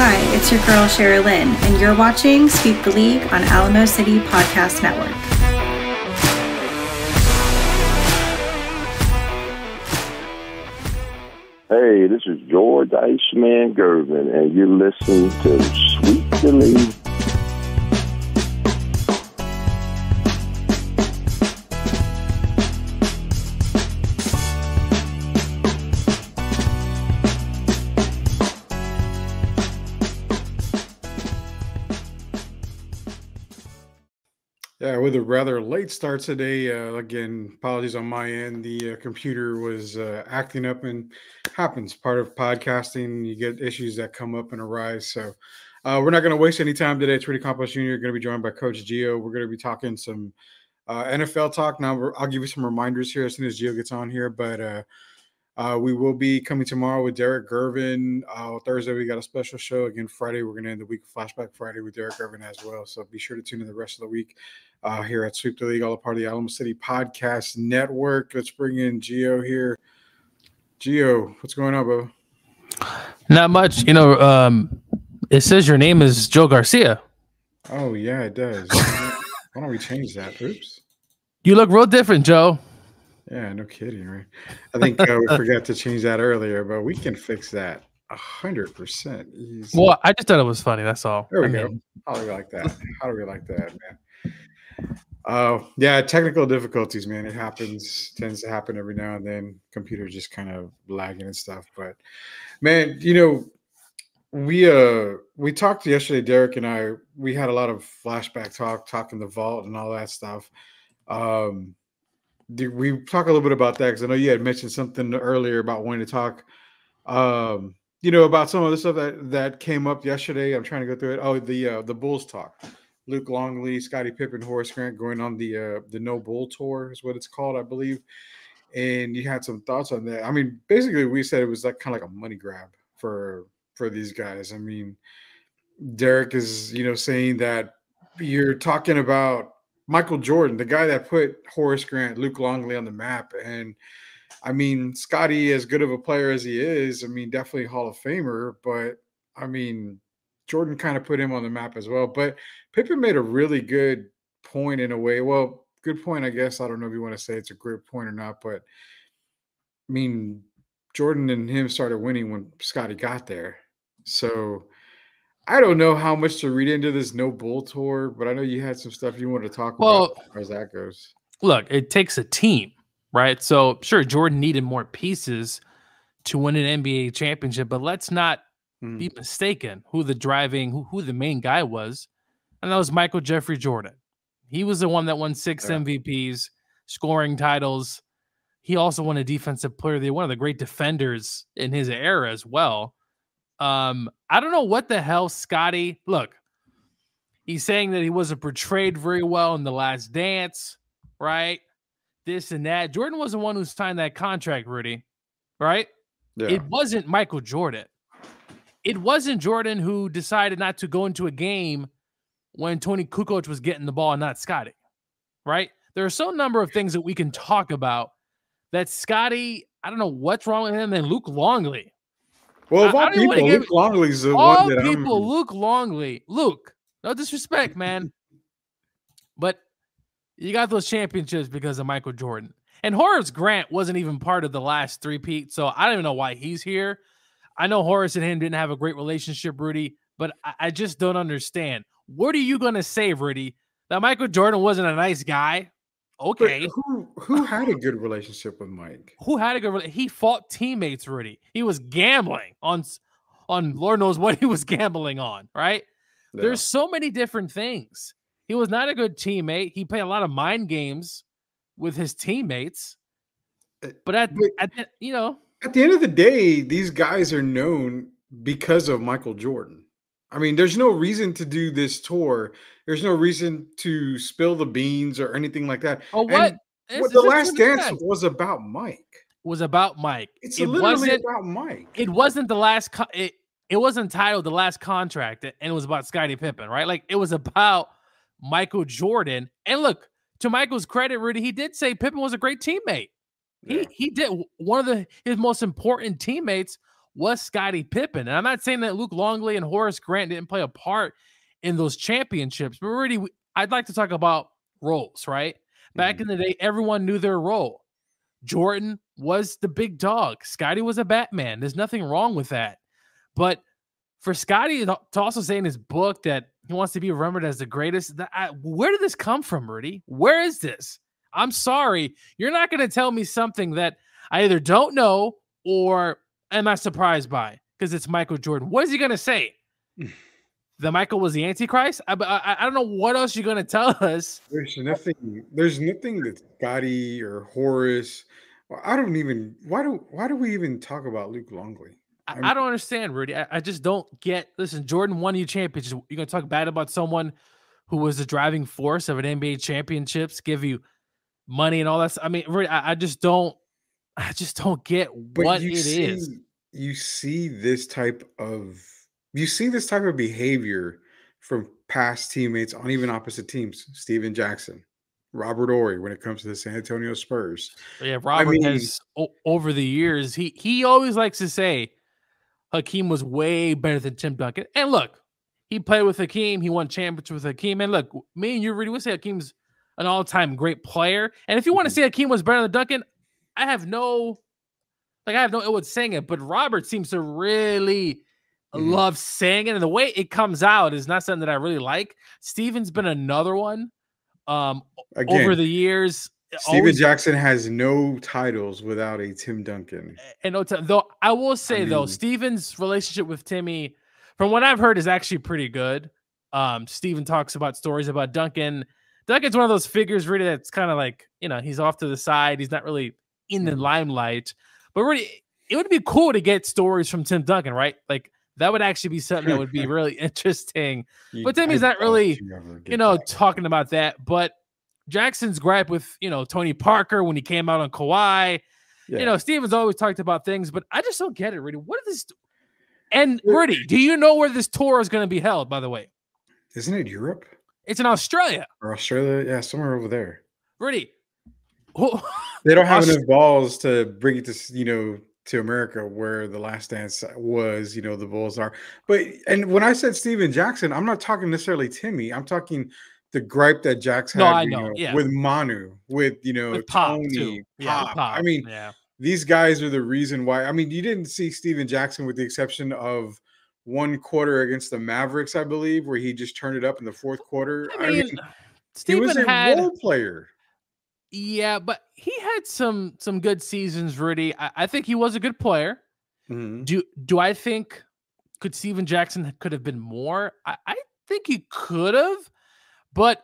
Hi, it's your girl Sherry Lynn, and you're watching Sweep the League on Alamo City Podcast Network. Hey, this is George Iceman Gervin, and you're listening to Sweep the League. Yeah, with a rather late start today. Again, apologies on my end. The computer was acting up, and happens. Part of podcasting, you get issues that come up and arise. So we're not going to waste any time today. It's Rudy Campos Jr. going to be joined by Coach Gio. We're going to be talking some NFL talk. Now, I'll give you some reminders here as soon as Gio gets on here. But we will be coming tomorrow with Derek Gervin. Thursday, we got a special show. Again, Friday, we're going to end the week Flashback Friday with Derek Gervin as well. So be sure to tune in the rest of the week here at Sweep the League, all a part of the Alamo City Podcast Network. Let's bring in Gio here. Gio, what's going on, bro? Not much. It says your name is Joe Garcia. Oh, yeah, it does. Why don't we change that? Oops. You look real different, Joe. Yeah, no kidding, right? I think we forgot to change that earlier, but we can fix that 100% easy. Well, I just thought it was funny. That's all. There we go. How do we like that? How do we like that, man? Yeah, technical difficulties, man. It tends to happen every now and then. Computer just kind of lagging and stuff. But man, we talked yesterday, Derek and I. We had a lot of flashback talking the vault and all that stuff. Did we talk a little bit about that? Because I know you had mentioned something earlier about wanting to talk, about some of the stuff that came up yesterday. I'm trying to go through it. Oh, the Bulls talk. Luke Longley, Scottie Pippen, Horace Grant going on the No Bull Tour is what it's called, I believe. And you had some thoughts on that. I mean, basically, we said it was like kind of like a money grab for these guys. I mean, Derek is saying that you're talking about Michael Jordan, the guy that put Horace Grant, Luke Longley on the map. And I mean, Scottie, as good of a player as he is, I mean, definitely Hall of Famer, but I mean, Jordan kind of put him on the map as well. But Pippen made a really good point in a way. Well, good point, I guess. I don't know if you want to say it's a great point or not, but I mean, Jordan and him started winning when Scottie got there. So I don't know how much to read into this No Bull Tour, but I know you had some stuff you wanted to talk about as far as that goes. Look, it takes a team, right? So sure, Jordan needed more pieces to win an NBA championship, but let's not be mistaken who the main guy was, and that was Michael Jeffrey Jordan. He was the one that won 6 MVPs, scoring titles. He also won a Defensive Player of the Year, one of the great defenders in his era as well. I don't know what the hell Scottie. Look, he's saying that he wasn't portrayed very well in The Last Dance, right? This and that. Jordan was the one who signed that contract, Rudy, right? Yeah. It wasn't Michael Jordan. It wasn't Jordan who decided not to go into a game when Tony Kukoc was getting the ball and not Scottie, right? There are some number of things that we can talk about that Scottie, I don't know what's wrong with him, and Luke Longley. Well, of all people, Luke Longley's the one that Luke Longley. Luke, no disrespect, man. But you got those championships because of Michael Jordan. And Horace Grant wasn't even part of the last three-peat, so I don't even know why he's here. I know Horace and him didn't have a great relationship, Rudy, but I just don't understand. What are you going to say, Rudy, that Michael Jordan wasn't a nice guy? Okay. But who had a good relationship with Mike? Who had a good relationship? He fought teammates, Rudy. He was gambling on Lord knows what he was gambling on, right? Yeah. There's so many different things. He was not a good teammate. He played a lot of mind games with his teammates. But at the end of the day, these guys are known because of Michael Jordan. I mean, there's no reason to do this tour. There's no reason to spill the beans or anything like that. Oh, what? The Last Dance was about Mike. Was about Mike. It's literally about Mike. It wasn't the last. It wasn't titled The Last Contract, and it was about Scottie Pippen, right? Like, it was about Michael Jordan. And look, to Michael's credit, Rudy, he did say Pippen was a great teammate. Yeah. He did. One of his most important teammates was Scottie Pippen. And I'm not saying that Luke Longley and Horace Grant didn't play a part in those championships, but really, I'd like to talk about roles, right? Back in the day, everyone knew their role. Jordan was the big dog. Scottie was a Batman. There's nothing wrong with that. But for Scottie to also say in his book that he wants to be remembered as the greatest, where did this come from, Rudy? Where is this? I'm sorry. You're not going to tell me something that I either don't know or am I surprised by because it's Michael Jordan. What is he going to say? That Michael was the Antichrist? I don't know what else you're going to tell us. There's nothing that Scottie or Horace. I don't even. Why do we even talk about Luke Longley? I don't understand, Rudy. I just don't get. Listen, Jordan won you championships. You're going to talk bad about someone who was the driving force of an NBA championships, give you money and all that. I mean, Rudy, I just don't get what it is. You see this type of behavior from past teammates on even opposite teams. Steven Jackson, Robert Horry, when it comes to the San Antonio Spurs. Yeah, Robert has over the years. He always likes to say Hakeem was way better than Tim Duncan. And look, he played with Hakeem. He won championships with Hakeem. And look, me and you really would say Hakeem's an all-time great player. And if you want to say Hakeem was better than Duncan, I have no ill with saying it. But Robert seems to really love saying it. And the way it comes out is not something that I really like. Steven's been another one over the years. Steven Jackson has no titles without a Tim Duncan. And though I will say, though, Steven's relationship with Timmy, from what I've heard, is actually pretty good. Steven talks about stories about Duncan. Duncan's one of those figures, really, that's kind of like, he's off to the side. He's not really in the limelight. But really, it would be cool to get stories from Tim Duncan, right? Like, that would actually be something that would be really interesting. But Timmy's not really, talking about that. But Jackson's gripe with, Tony Parker when he came out on Kawhi. Yeah. Steven's always talked about things, but I just don't get it, Rudy. What is this? And Rudy, do you know where this tour is going to be held, by the way? Isn't it Europe? It's in Australia. Or Australia? Yeah, somewhere over there. Rudy. They don't have enough balls to bring it to, to America where the Last Dance was, the Bulls are. And when I said Steven Jackson, I'm not talking necessarily Timmy. I'm talking the gripe that Jax had with Manu, with Pop Tony, too. Pop. I mean, these guys are the reason why. I mean, you didn't see Steven Jackson with the exception of one quarter against the Mavericks, I believe, where he just turned it up in the fourth quarter. I mean he was a role player. Yeah, but he had some good seasons, Rudy. I think he was a good player. Mm-hmm. Do I think could Steven Jackson could have been more? I think he could have. But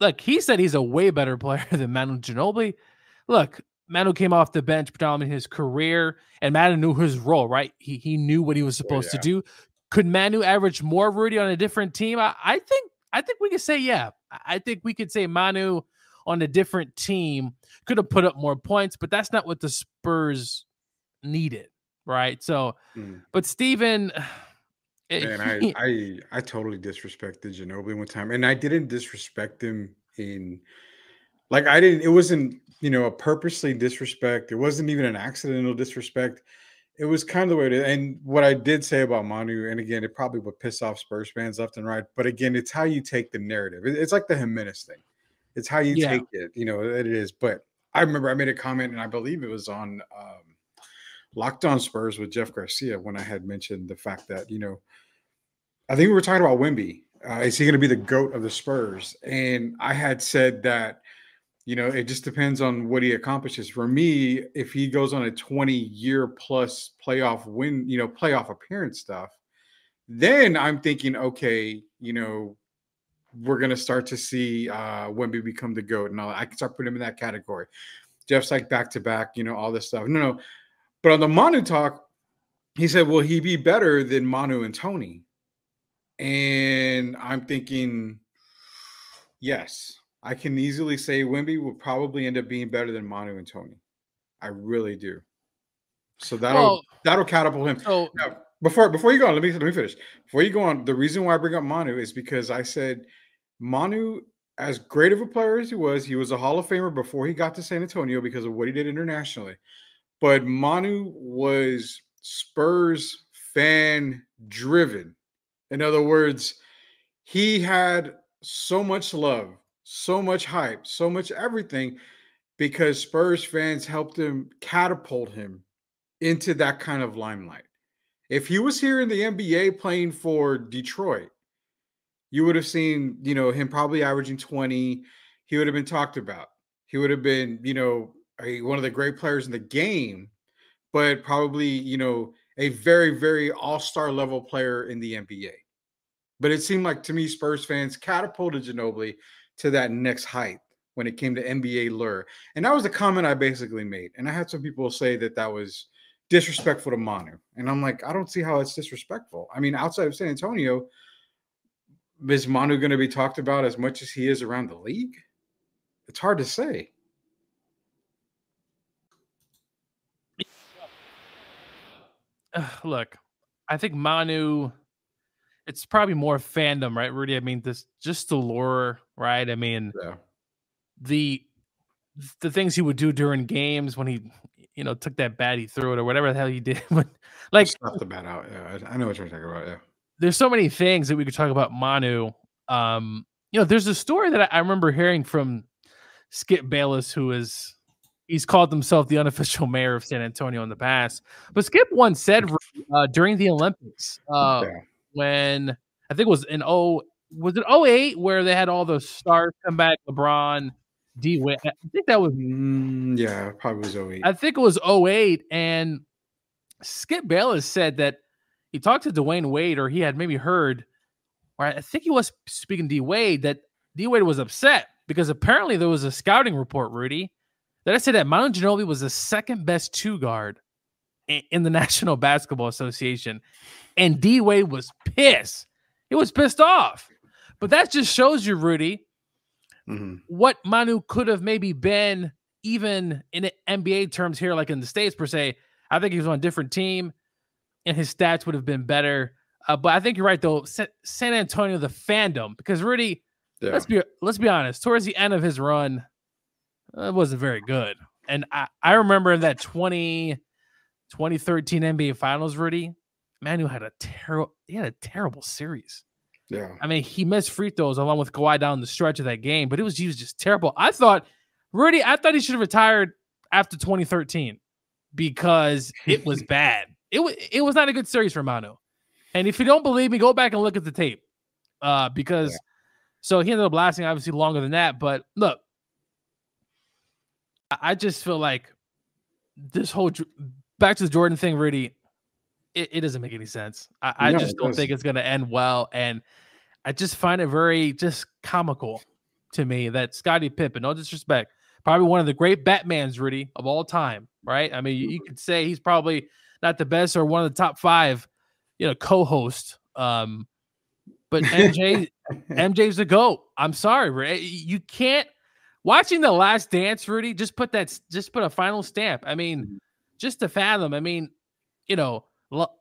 look, he said he's a way better player than Manu Ginobili. Look, Manu came off the bench predominantly in his career, and Manu knew his role, right? He knew what he was supposed to do. Could Manu average more, Rudy, on a different team? I think we could say, yeah. I think we could say Manu on a different team could have put up more points, but that's not what the Spurs needed, right? So, but Steven... And I totally disrespected Ginobili one time, and I didn't disrespect him it wasn't a purposely disrespect. It wasn't even an accidental disrespect. It was kind of the way it is. And what I did say about Manu, and again, it probably would piss off Spurs fans left and right, but again, it's how you take the narrative. It's like the Jimenez thing. It's how you take it, it is. But I remember I made a comment, and I believe it was on Locked On Spurs with Jeff Garcia when I had mentioned the fact that, I think we were talking about Wemby. Is he going to be the GOAT of the Spurs? And I had said that, it just depends on what he accomplishes. For me, if he goes on a 20-year plus playoff win, playoff appearance stuff, then I'm thinking, okay, we're going to start to see Wemby become the GOAT. And I can start putting him in that category. Jeff's like back-to-back, all this stuff. No. But on the Manu talk, he said, will he be better than Manu and Tony? And I'm thinking, yes, I can easily say Wemby will probably end up being better than Manu and Tony. I really do. So that'll catapult him. So now, before you go on, let me finish. Before you go on, the reason why I bring up Manu is because I said Manu, as great of a player as he was a Hall of Famer before he got to San Antonio because of what he did internationally. But Manu was Spurs fan driven. In other words, he had so much love, so much hype, so much everything because Spurs fans helped him catapult him into that kind of limelight. If he was here in the NBA playing for Detroit, you would have seen, him probably averaging 20. He would have been talked about. He would have been, one of the great players in the game, but probably, a very, very all-star level player in the NBA. But it seemed like to me, Spurs fans catapulted Ginobili to that next height when it came to NBA lure. And that was the comment I basically made. And I had some people say that was disrespectful to Manu. And I'm like, I don't see how it's disrespectful. I mean, outside of San Antonio, is Manu going to be talked about as much as he is around the league? It's hard to say. Look, I think Manu, it's probably more fandom, right, Rudy? I mean, just the lure, right? I mean, yeah. the things he would do during games when he, took that bat, he threw it, or whatever the hell he did. Like, stop the bat out. Yeah, I know what you're talking about. Yeah, there's so many things that we could talk about Manu. There's a story that I remember hearing from Skip Bayless, he's called himself the unofficial mayor of San Antonio in the past. But Skip once said during the Olympics, when I think it was was it 08 where they had all those stars come back, LeBron, D Wade. I think that was probably was 08. I think it was 08, and Skip Bayless said that he talked to Dwayne Wade, or he had maybe heard, or I think he was speaking to D Wade, that D Wade was upset because apparently there was a scouting report, Rudy, that I said that Manu Ginobili was the second best two guard in the National Basketball Association. And D Wade was pissed. He was pissed off. But that just shows you, Rudy, what Manu could have maybe been, even in NBA terms here, like in the States per se. I think he was on a different team and his stats would have been better. But I think you're right, though. San Antonio, the fandom, because Rudy, let's be honest, towards the end of his run, it wasn't very good. And I remember that 2013 NBA Finals, Rudy, Manu had a terrible series. Yeah. I mean, he missed free throws along with Kawhi down the stretch of that game, but he was just terrible. I thought he should have retired after 2013 because it was bad. It was not a good series for Manu. And if you don't believe me, go back and look at the tape. So he ended up lasting obviously longer than that. But look, I just feel like this whole back to the Jordan thing, Rudy, it doesn't make any sense. I just don't think it's going to end well. And I just find it very just comical to me that Scottie Pippen, no disrespect, probably one of the great Batmans, Rudy, of all time, right? I mean, you could say he's probably not the best or one of the top 5, co-host. But MJ's the GOAT. I'm sorry, Rudy. You can't. Watching The Last Dance, Rudy, just put a final stamp. I mean, just to fathom. I mean,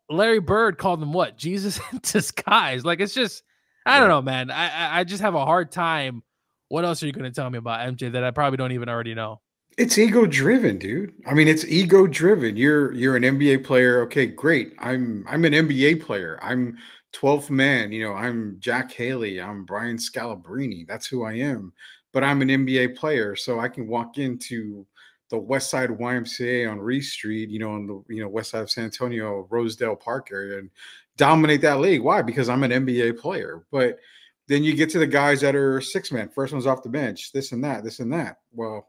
Larry Bird called him what? Jesus in disguise. Like, it's just, I don't know, man. I just have a hard time. What else are you going to tell me about MJ that I probably don't even already know? It's ego driven, dude. I mean, it's ego driven. You're an NBA player. Okay, great. I'm an NBA player. I'm 12th man. I'm Jack Haley. I'm Brian Scalabrine. That's who I am. But I'm an NBA player, so I can walk into the West Side YMCA on Reese Street, on the West Side of San Antonio, Rosedale Park area, and dominate that league. Why? Because I'm an NBA player. But then you get to the guys that are 6-man, first one's off the bench, this and that. Well,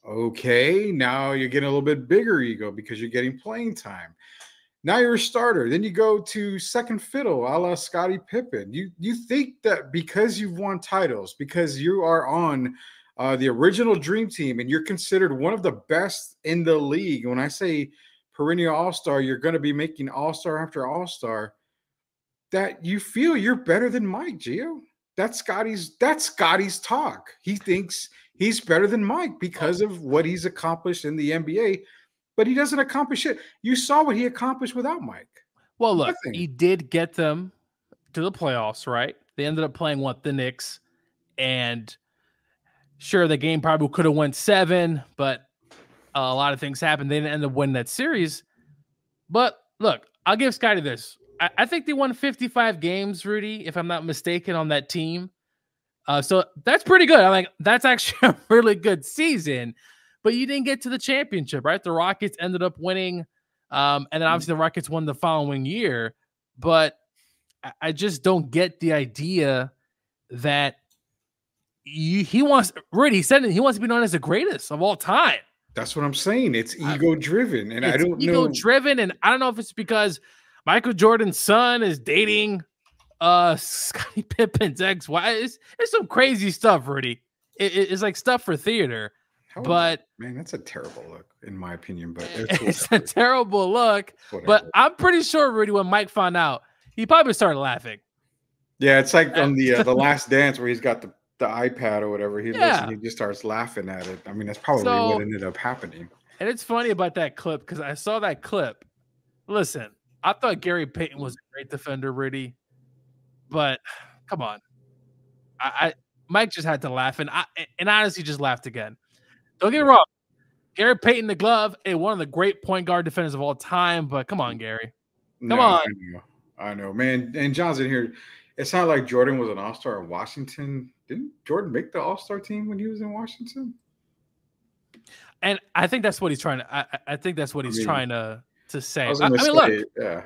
okay, now you're getting a little bit bigger ego because you're getting playing time. Now you're a starter. Then you go to second fiddle, a la Scottie Pippen. You think that because you've won titles, because you are on the original Dream Team and you're considered one of the best in the league. When I say perennial all-star, you're going to be making all-star after all-star, that you feel you're better than Mike, Gio. That's Scotty's talk. He thinks he's better than Mike because of what he's accomplished in the NBA. But he doesn't accomplish it. You saw what he accomplished without Mike. Well, look, he did get them to the playoffs, right? They ended up playing the Knicks, and sure, the game probably could have went 7, but a lot of things happened. They didn't end up winning that series. But look, I'll give Scotty this. I think they won 55 games, Rudy, if I'm not mistaken, on that team. So that's pretty good. I'm like, that's actually a really good season, but you didn't get to the championship, right? The Rockets ended up winning. And then obviously the Rockets won the following year, but I just don't get the idea that he wants to be known as the greatest of all time. That's what I'm saying. It's ego driven, and I don't know. Ego driven, and I don't know if it's because Michael Jordan's son is dating Scottie Pippen's ex-wife. It's some crazy stuff, Rudy. It's like stuff for theater. But man, that's a terrible look, in my opinion. But it's a terrible look. But I'm pretty sure, Rudy, when Mike found out, he probably started laughing. Yeah, it's like on the Last Dance where he's got the iPad or whatever. He looks and he just starts laughing at it. I mean, that's probably what ended up happening. And it's funny about that clip because I saw that clip. Listen, I thought Gary Payton was a great defender, Rudy, but come on, Mike just had to laugh, and I honestly just laughed again. Don't get me wrong, Gary Payton, the glove, one of the great point guard defenders of all time. But come on, Gary, come on. I know, man. And Johnson here. It's not like Jordan was an all-star in Washington. Didn't Jordan make the all-star team when he was in Washington? And I think that's what he's trying to. I think that's what he's trying to say. I mean, look,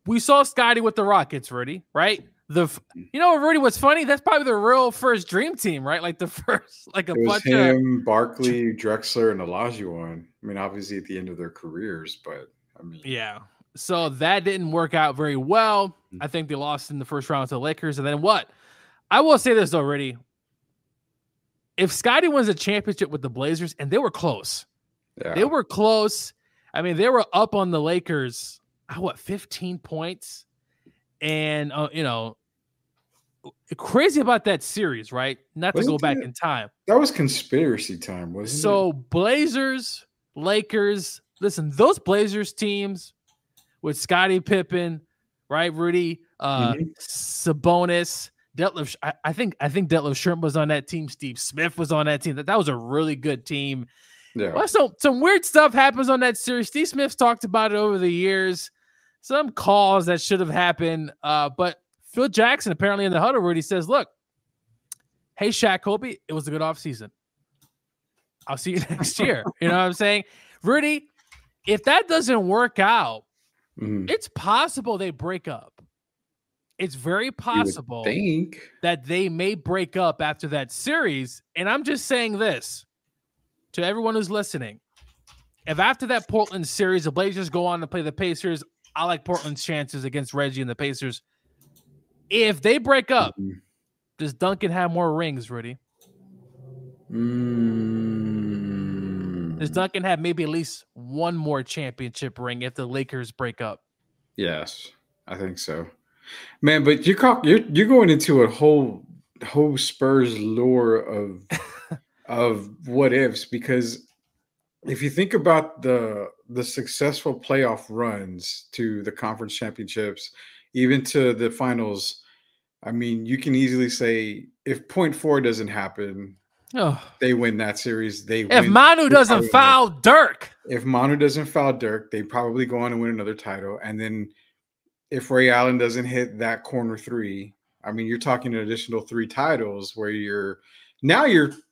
we saw Scotty with the Rockets, Rudy, right? Rudy, what's funny? That's probably the real first dream team, right? Like the first, like it was him, Barkley, Drexler, and Olajuwon. I mean, obviously at the end of their careers, but I mean, yeah. So that didn't work out very well. I think they lost in the first round to the Lakers. And then what? I will say this already. If Scotty wins a championship with the Blazers, and they were close. Yeah. They were close. I mean, they were up on the Lakers, 15 points? And, crazy about that series, right? Not to go back in time. That was conspiracy time, wasn't it? So Blazers, Lakers, listen, those Blazers teams with Scottie Pippen, right, Rudy, Sabonis, Detlef. I think Detlef Shrimp was on that team. Steve Smith was on that team. That was a really good team. Yeah. Well, so some weird stuff happens on that series. Steve Smith's talked about it over the years. Some calls that should have happened. But Phil Jackson apparently in the huddle, Rudy says, "Look, hey Shaq, Kobe, it was a good offseason. I'll see you next year." You know what I'm saying, Rudy? If that doesn't work out, it's possible they break up. It's very possible that they may break up after that series. And I'm just saying this to everyone who's listening. If after that Portland series, the Blazers go on to play the Pacers, I like Portland's chances against Reggie and the Pacers. If they break up, does Duncan have more rings, Rudy? Does Duncan have maybe at least one more championship ring if the Lakers break up? Yes, I think so. Man, but you're going into a whole Spurs lore of what ifs, because if you think about the successful playoff runs to the conference championships, even to the finals, I mean, you can easily say if point 4 doesn't happen, they win that series. If Manu doesn't foul Dirk, they probably go on and win another title. And then if Ray Allen doesn't hit that corner 3, I mean, you're talking an additional 3 titles where you're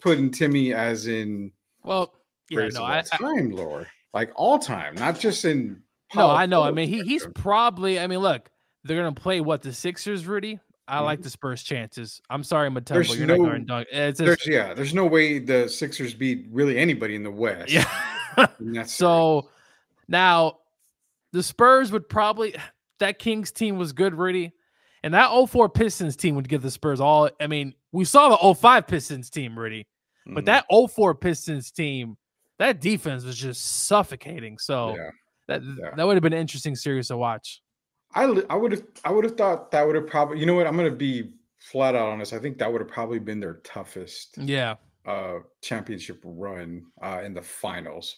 putting Timmy as in time lore, like all time, not just in. No, I know. I mean, he's probably. I mean, look, they're gonna play the Sixers, Rudy. I like the Spurs' chances. I'm sorry, Matumbo, you're not going to dunk. There's no way the Sixers beat really anybody in the West. Yeah. So now the Spurs would probably. That Kings team was good, Rudy. And that 04 Pistons team would give the Spurs all. I mean, we saw the 05 Pistons team, Rudy. But that 04 Pistons team, that defense was just suffocating. So that would have been an interesting series to watch. I would have thought that would have probably, you know what, I'm going to be flat out honest. I think that would have probably been their toughest championship run in the finals.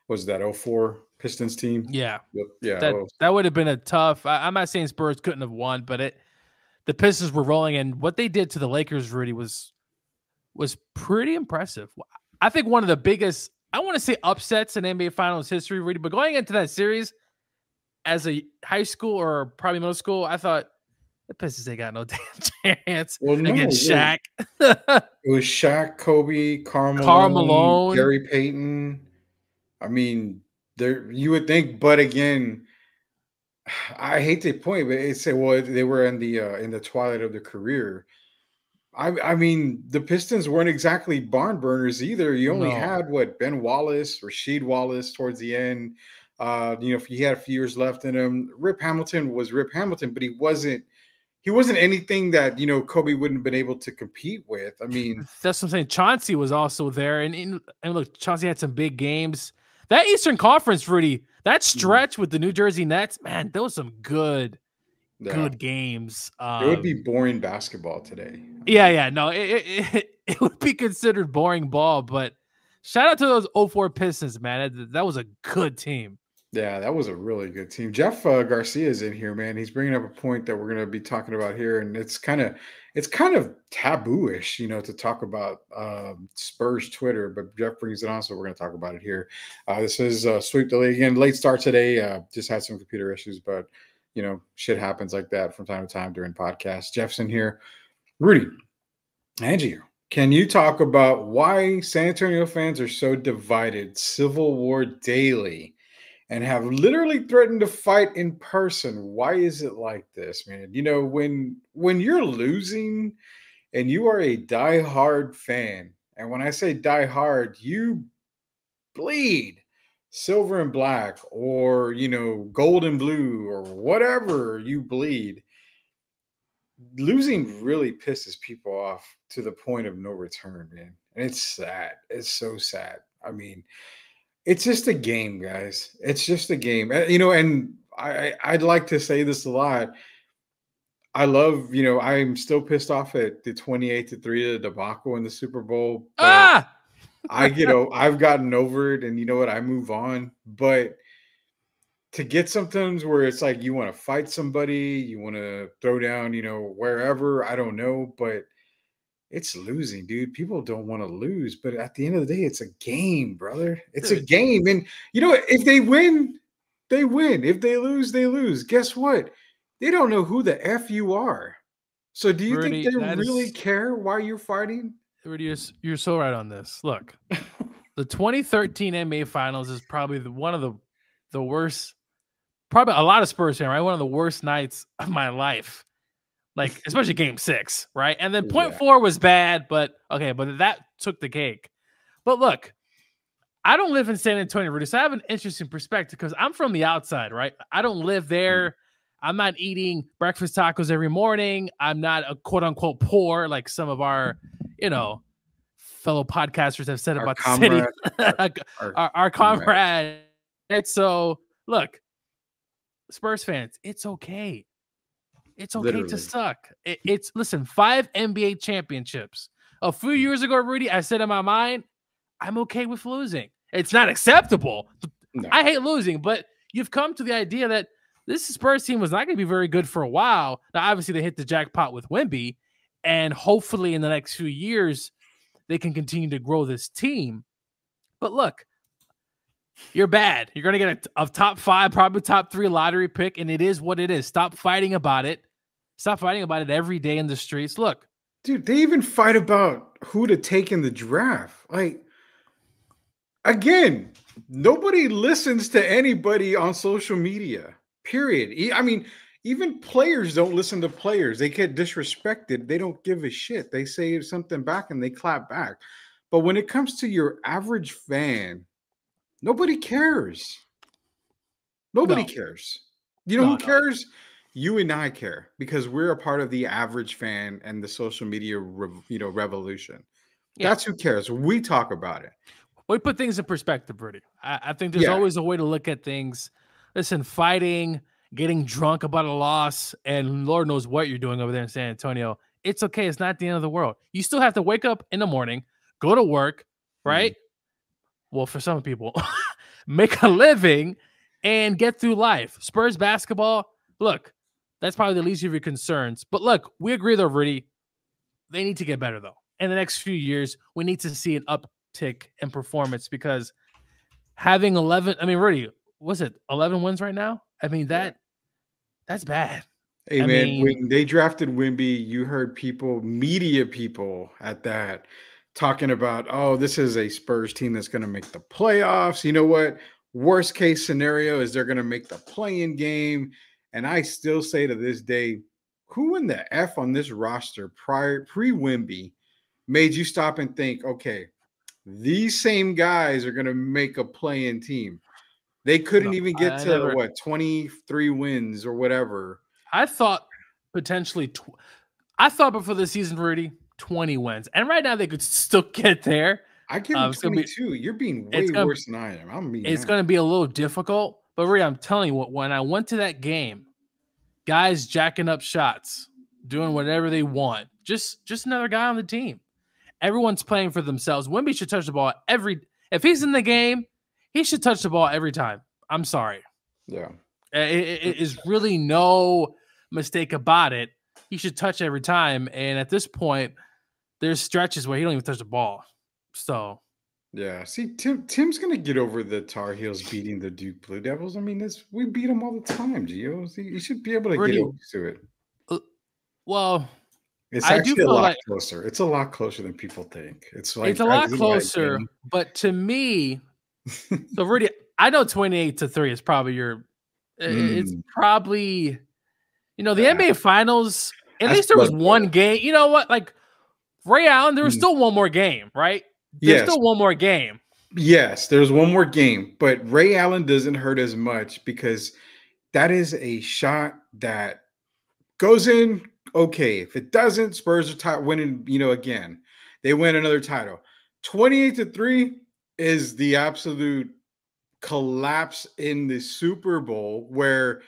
Was that 04 Pistons team? Yeah. That would have been a tough. I'm not saying Spurs couldn't have won, but the Pistons were rolling, and what they did to the Lakers, Rudy, was pretty impressive. I think one of the biggest, I want to say upsets in NBA Finals history, Rudy, but going into that series, as a high school or probably middle school, I thought the Pistons ain't got no damn chance against Shaq. It was Shaq, Kobe, Karl Malone, Gary Payton. I mean, you would think, but again, I hate to point, but it's well, they were in the twilight of their career. I mean, the Pistons weren't exactly barn burners either. You only had Ben Wallace, Rasheed Wallace towards the end. If he had a few years left in him. Rip Hamilton was Rip Hamilton, but he wasn't anything that Kobe wouldn't have been able to compete with. I mean, that's what I'm saying. Chauncey was also there, and look, Chauncey had some big games. That Eastern Conference, Rudy, that stretch with the New Jersey Nets, man, those some good games. It would be boring basketball today. No, it would be considered boring ball, but shout out to those 04 Pistons, man. That was a good team. Yeah, that was a really good team. Jeff Garcia is in here, man. He's bringing up a point that we're going to be talking about here, and it's kind of taboo-ish, to talk about Spurs Twitter. But Jeff brings it on, so we're going to talk about it here. This is Sweep the League again. Late start today. Just had some computer issues, but shit happens like that from time to time during podcasts. Jefferson here, Rudy, Angie. Can you talk about why San Antonio fans are so divided? Civil war daily. And have literally threatened to fight in person. Why is it like this, man? When you're losing and you are a diehard fan, and when I say diehard, you bleed silver and black or, gold and blue or whatever you bleed. Losing really pisses people off to the point of no return, man. And it's sad. It's so sad. I mean, it's just a game, guys. It's just a game. And I'd like to say this a lot. I love, I'm still pissed off at the 28-3 debacle in the Super Bowl. I've gotten over it, and you know what? I move on. But to get sometimes where it's like you want to fight somebody, you want to throw down, wherever, I don't know, but it's losing, dude. People don't want to lose, but at the end of the day, it's a game, brother. It's a game. And if they win, they win. If they lose, they lose. Guess what? They don't know who the F you are. So do you think they really care why you're fighting? Rudy, you're so right on this. Look, the 2013 NBA Finals is probably one of the worst, probably a lot of Spurs fans, right? One of the worst nights of my life. Like, especially game 6, right? And then point 4 was bad, but that took the cake. But look, I don't live in San Antonio, Rudy, so I have an interesting perspective because I'm from the outside, right? I don't live there. I'm not eating breakfast tacos every morning. I'm not a quote-unquote poor like some of our, fellow podcasters have said about the city. Our comrade. And so, look, Spurs fans, it's okay. It's okay to suck. Listen, 5 NBA championships. A few years ago, Rudy, I said in my mind, I'm okay with losing. It's not acceptable. No. I hate losing, but you've come to the idea that this Spurs team was not going to be very good for a while. Now, obviously, they hit the jackpot with Wemby, and hopefully in the next few years, they can continue to grow this team. But look, you're bad. You're going to get a top 5, probably top 3 lottery pick, and it is what it is. Stop fighting about it. Stop fighting about it every day in the streets. Look. Dude, they even fight about who to take in the draft. Like, again, nobody listens to anybody on social media, period. I mean, even players don't listen to players. They get disrespected. They don't give a shit. They say something back and they clap back. But when it comes to your average fan, nobody cares. Nobody cares. Who cares? You and I care because we're a part of the average fan and the social media, revolution. Yeah. That's who cares. We talk about it. We put things in perspective, Rudy. I think there's always a way to look at things. Listen, fighting, getting drunk about a loss, and Lord knows what you're doing over there in San Antonio. It's okay. It's not the end of the world. You still have to wake up in the morning, go to work, right? Well, for some people, make a living and get through life. Spurs basketball, look, that's probably the least of your concerns. But look, we agree though, Rudy. They need to get better though. In the next few years, we need to see an uptick in performance because having 11, Rudy, was it 11 wins right now I mean, that's bad. Hey I man, mean, when they drafted Wimby, you heard media people at that, talking about, oh, this is a Spurs team that's going to make the playoffs. You know what? Worst case scenario is they're going to make the play-in game. And I still say to this day, who in the F on this roster pre-Wimby made you stop and think, okay, these same guys are going to make a play-in team? They couldn't no, even get I to never. 23 wins or whatever. I thought potentially. I thought before the season, Rudy, 20 wins, and right now they could still get there. I give him 22. You're being way worse than I am. It's going to be a little difficult, but Rudy, I'm telling you what. When I went to that game, guys jacking up shots, doing whatever they want, just another guy on the team. Everyone's playing for themselves. Wemby should touch the ball if he's in the game, he should touch the ball every time. I'm sorry. Yeah. It is really no mistake about it. He should touch every time. And at this point, there's stretches where he don't even touch the ball. So yeah. See, Tim's gonna get over the Tar Heels beating the Duke Blue Devils. I mean, we beat them all the time, Gio. You should be able to get used to it. Well, it's actually a lot closer. It's a lot closer than people think. It's a lot closer, but to me, so Rudy, I know 28-3 is probably your. It's probably, the NBA Finals. At least there was one game. You know what? Like Ray Allen, there was still one more game, right? There's still one more game. Yes, there's one more game, but Ray Allen doesn't hurt as much because that is a shot that goes in. Okay, if it doesn't, Spurs are winning. Again, they win another title. 28-3 is the absolute collapse in the Super Bowl, where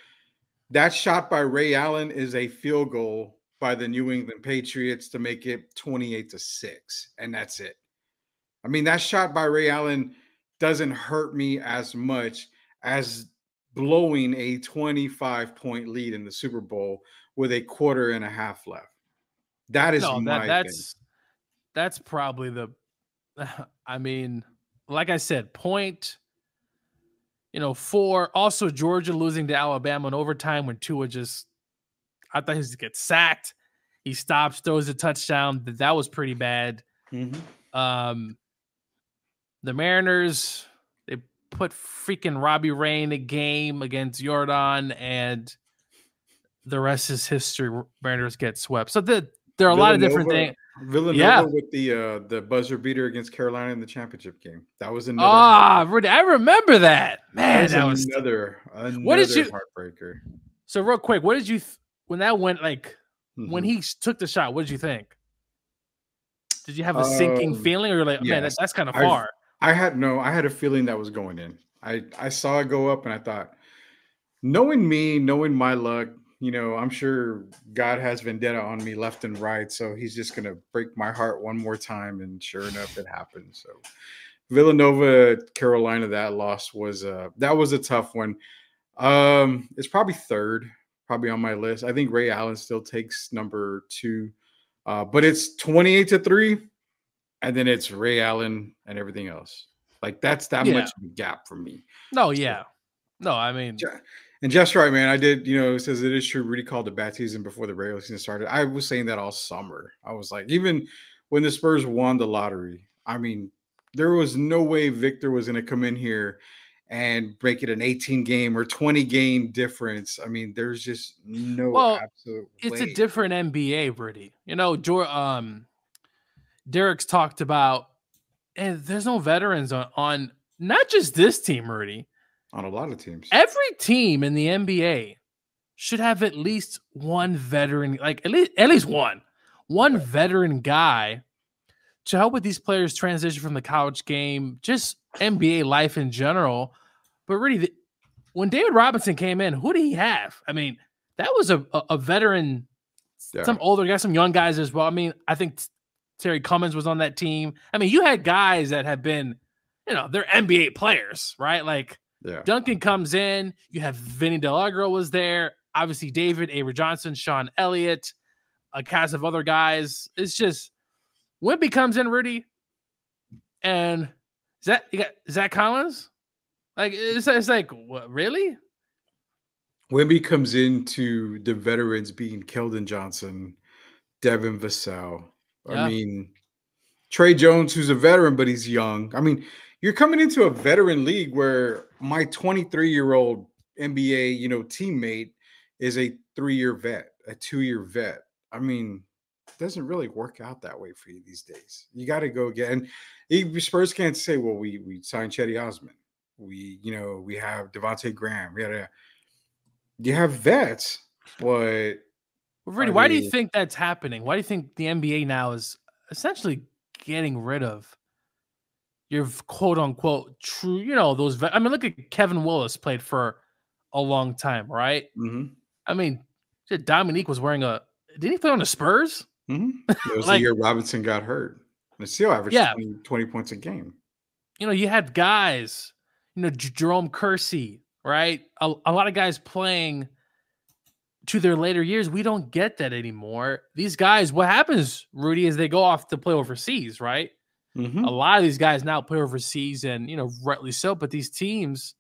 that shot by Ray Allen is a field goal by the New England Patriots to make it 28-6, and that's it. I mean, that shot by Ray Allen doesn't hurt me as much as blowing a 25-point lead in the Super Bowl with a quarter and a half left. That is that's probably the. I mean, like I said, point. 4. Also, Georgia losing to Alabama in overtime when Tua I thought he was going to get sacked. He stops, throws a touchdown. That was pretty bad. Mm-hmm. The Mariners, they put freaking Robbie Ray in a game against Jordan, and the rest is history. Mariners get swept. So there are a lot of different things. Villanova with the buzzer beater against Carolina in the championship game. That was another. I remember that. Man, that was another heartbreaker. So real quick, what did you when that went when he took the shot? What did you think? Did you have a sinking feeling, or you're like, man, that's kind of far? I had a feeling that was going in. I saw it go up, and I thought, knowing my luck. I'm sure God has vendetta on me left and right, so he's just going to break my heart one more time, and sure enough, it happened. So Villanova, Carolina, that loss was a tough one. It's probably third, probably on my list. I think Ray Allen still takes number 2, but it's 28-3, and then it's Ray Allen and everything else. Like that's that much of a gap for me. No, yeah. No, I mean. And Jeff's right, man. I did, it says it is true. Rudy called a bad season before the regular season started. I was saying that all summer. I was like, even when the Spurs won the lottery, I mean, there was no way Victor was going to come in here and break it an 18-game or 20-game difference. I mean, there's just no absolute way. It's a different NBA, Rudy. Derek's talked about, and there's no veterans on not just this team, Rudy. On a lot of teams. Every team in the NBA should have at least one veteran, like at least one veteran guy to help with these players transition from the college game, just NBA life in general. But really, when David Robinson came in, who did he have? I mean, that was a veteran, some older guys, some young guys as well. I mean, I think Terry Cummins was on that team. I mean, you had guys that have been, they're NBA players, right? Like, Duncan comes in. You have Vinny Delagro was there. Obviously, David, Avery Johnson, Sean Elliott, a cast of other guys. It's just Wimpy comes in, Rudy, and you got Zach Collins. Like it's like what? Really? Wemby comes into the veterans being Keldon Johnson, Devin Vassell. I Yeah. mean, Trey Jones, who's a veteran, but he's young. I mean, you're coming into a veteran league where my 23-year-old NBA, teammate is a 3-year vet, a 2-year vet. I mean, it doesn't really work out that way for you these days. You got to go get, and Spurs can't say, well, we signed Chetty Osman. We have Devontae Graham. You have vets, but Rudy, why do you think that's happening? Why do you think the NBA now is essentially getting rid of your quote unquote true, those I mean, look at Kevin Willis played for a long time, right? Mm-hmm. I mean, Dominique was wearing didn't he play on the Spurs? Mm-hmm. It was the year Robinson got hurt. And still averaged 20 points a game. You had guys, Jerome Kersey, right? A lot of guys playing to their later years. We don't get that anymore. These guys, what happens, Rudy, is they go off to play overseas, right? Mm-hmm. A lot of these guys now play overseas, and rightly so. But these teams,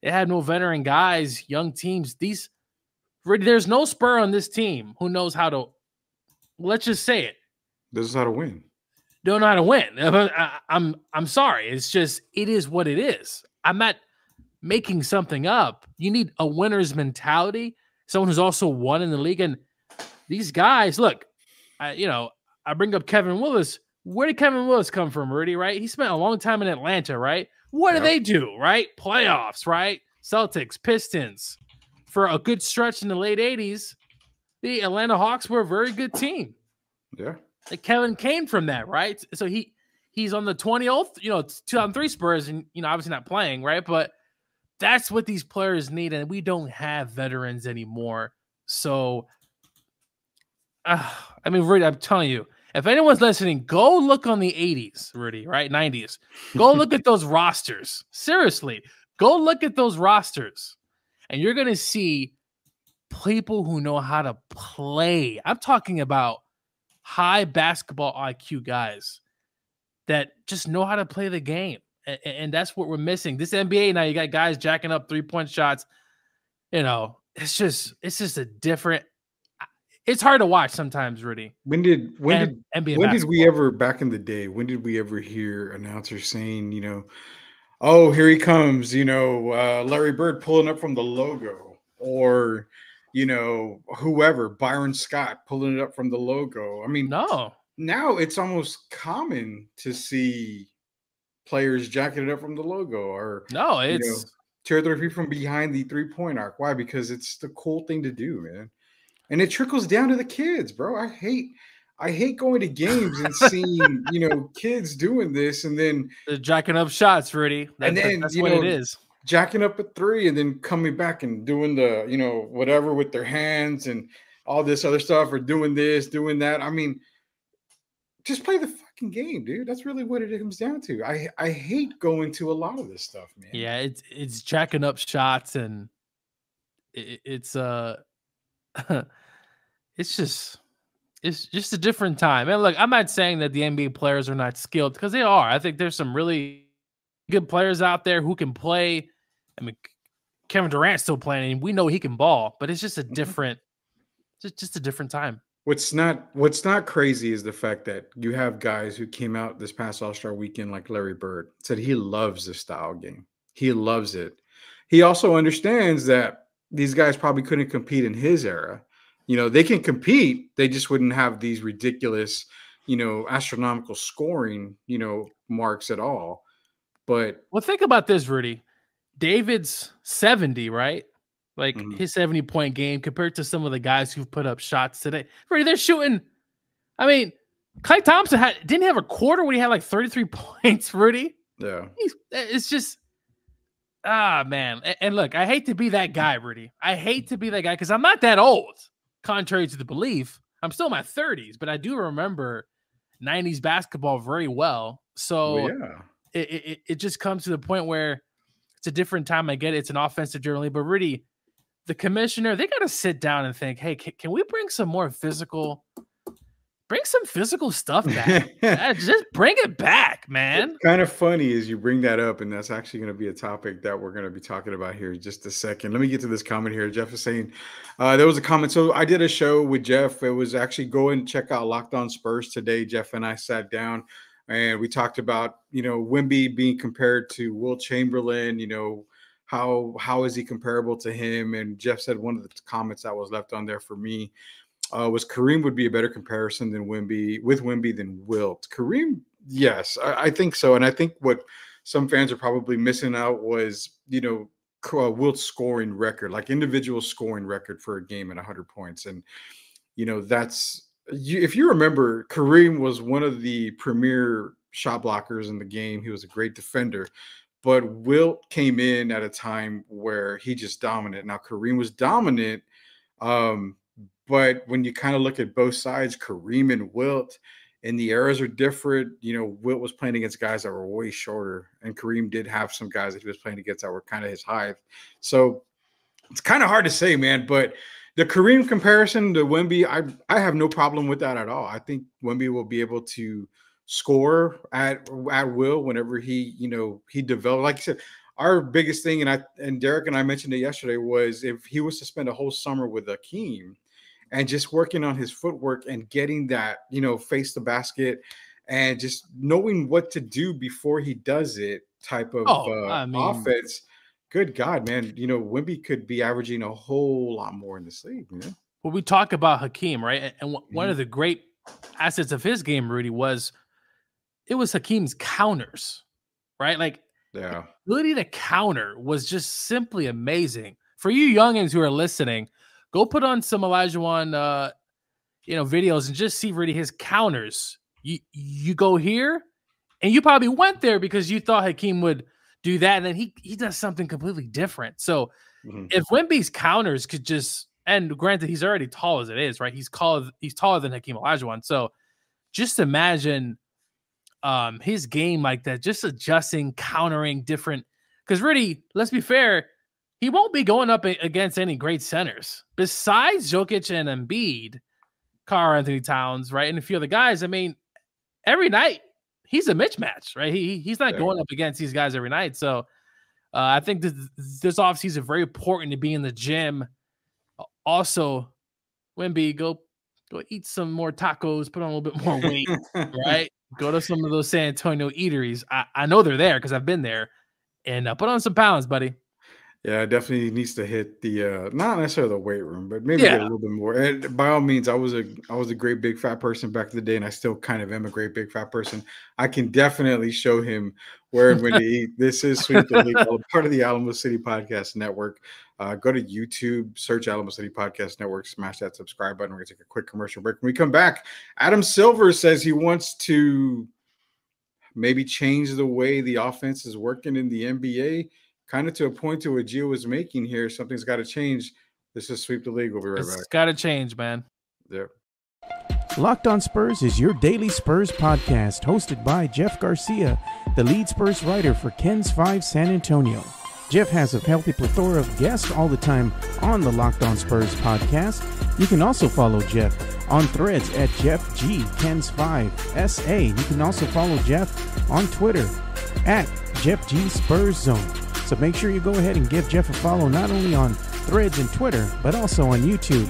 they had no veteran guys, young teams. Rudy, there's no Spur on this team who knows how to. Let's just say it. This is how to win. Don't know how to win. I'm sorry. It's just it is what it is. I'm not making something up. You need a winner's mentality. Someone who's also won in the league. And these guys, look, I bring up Kevin Willis. Where did Kevin Willis come from, Rudy, right? He spent a long time in Atlanta, right? What do they do, right? Playoffs, right? Celtics, Pistons. For a good stretch in the late 80s, the Atlanta Hawks were a very good team. Yeah. Like Kevin came from that, right? So he's on the 20th, 2003 Spurs, and, obviously not playing, right? But that's what these players need, and we don't have veterans anymore. So, Rudy, I'm telling you, if anyone's listening, go look on the 80s, Rudy, right? 90s. Go look at those rosters. Seriously, go look at those rosters, and you're going to see people who know how to play. I'm talking about high basketball IQ guys that just know how to play the game. And that's what we're missing. This NBA now, you got guys jacking up 3-point shots. It's just a different. It's hard to watch sometimes, Rudy. When did we ever back in the day? When did we ever hear announcers saying, oh, here he comes, Larry Bird pulling up from the logo, or whoever, Byron Scott pulling it up from the logo. I mean, no. Now it's almost common to see players jacking it up from the logo, or it's 2 or 3 feet from behind the 3-point arc. Why? Because it's the cool thing to do, man. And it trickles down to the kids, bro. I hate going to games and seeing, kids doing this, and then they're jacking up shots, Rudy. That's what it is. Jacking up a 3 and then coming back and doing the, whatever with their hands and all this other stuff, or doing this, doing that. I mean, just play the fucking game, dude. That's really what it comes down to. I hate going to a lot of this stuff, man. Yeah, it's jacking up shots, and it's it's just a different time. And look, I'm not saying that the NBA players are not skilled, because they are. I think there's some really good players out there who can play. I mean, Kevin Durant's still playing, and we know he can ball, but it's just a different, just a different time. What's not crazy is the fact that you have guys who came out this past All-Star weekend, like Larry Bird, said he loves this style game. He loves it. He also understands that these guys probably couldn't compete in his era. They can compete. They just wouldn't have these ridiculous, astronomical scoring, marks at all. But think about this, Rudy. David's 70, right? Like his 70-point game compared to some of the guys who've put up shots today. Rudy, they're shooting. I mean, Klay Thompson didn't have a quarter when he had like 33 points, Rudy. Yeah. It's just, man. And look, I hate to be that guy, Rudy. I hate to be that guy because I'm not that old, contrary to the belief. I'm still in my 30s, but I do remember 90s basketball very well. So it just comes to the point where it's a different time. I get it. It's an offensive driven league, but Rudy, the commissioner, they got to sit down and think, hey, can we bring some more physical bring some physical stuff back. Just bring it back, man. It's kind of funny as you bring that up, and that's actually going to be a topic that we're going to be talking about here in just a second. Let me get to this comment here. Jeff is saying there was a comment. So I did a show with Jeff. It was actually go and check out Locked On Spurs today. Jeff and I sat down and we talked about, Wemby being compared to Will Chamberlain, how is he comparable to him? And Jeff said one of the comments that was left on there for me was Kareem would be a better comparison than Wemby than Wilt. Kareem, yes, I think so. And I think what some fans are probably missing out was, Wilt's scoring record, like individual scoring record for a game at 100 points. And, if you remember, Kareem was one of the premier shot blockers in the game. He was a great defender. But Wilt came in at a time where he just dominant. Now, Kareem was dominant, but when you kind of look at both sides, Kareem and Wilt, and the eras are different. Wilt was playing against guys that were way shorter, and Kareem did have some guys that he was playing against that were kind of his height. So it's kind of hard to say, man. But the Kareem comparison to Wemby, I have no problem with that at all. I think Wemby will be able to score at will whenever he develop. Like I said, our biggest thing, and Derek and I mentioned it yesterday, was if he was to spend a whole summer with Akeem and just working on his footwork and getting that, face the basket and just knowing what to do before he does it type of offense. Good God, man. Wemby could be averaging a whole lot more in this league. Well, we talk about Hakeem, right? And one of the great assets of his game, Rudy, was Hakeem's counters, right? Like, yeah, the ability to counter was just simply amazing. For you youngins who are listening, go put on some Olajuwon, videos and just see really his counters. You go here, and you probably went there because you thought Hakeem would do that, and then he does something completely different. So if Wemby's counters could just, and granted he's already tall as it is, right? He's taller than Hakeem Olajuwon. So just imagine his game like that, just adjusting, countering different. Because really, let's be fair, he won't be going up against any great centers besides Jokic and Embiid, Karl-Anthony Towns, right, and a few other guys. I mean, every night he's a mismatch, right? He's not going up against these guys every night. So I think this offseason very important to be in the gym. Also, Wemby, go eat some more tacos, put on a little bit more weight, right? Go to some of those San Antonio eateries. I know they're there because I've been there, and put on some pounds, buddy. Yeah, it definitely needs to hit the not necessarily the weight room, but maybe get a little bit more. And by all means, I was a great big fat person back in the day, and I still kind of am a great big fat person. I can definitely show him where and when to eat. This is Sweet the League, part of the Alamo City Podcast Network. Go to YouTube, search Alamo City Podcast Network, smash that subscribe button. We're gonna take a quick commercial break. When we come back, Adam Silver says he wants to maybe change the way the offense is working in the NBA. Kind of to a point to what Gio was making here. Something's got to change. This is Sweep the League. We'll be right back. It's got to change, man. Yeah. Locked On Spurs is your daily Spurs podcast, hosted by Jeff Garcia, the lead Spurs writer for Ken's 5 San Antonio. Jeff has a healthy plethora of guests all the time on the Locked On Spurs podcast. You can also follow Jeff on Threads at Jeff G Ken's 5 SA. You can also follow Jeff on Twitter at Jeff G Spurs Zone. So make sure you go ahead and give Jeff a follow not only on Threads and Twitter, but also on YouTube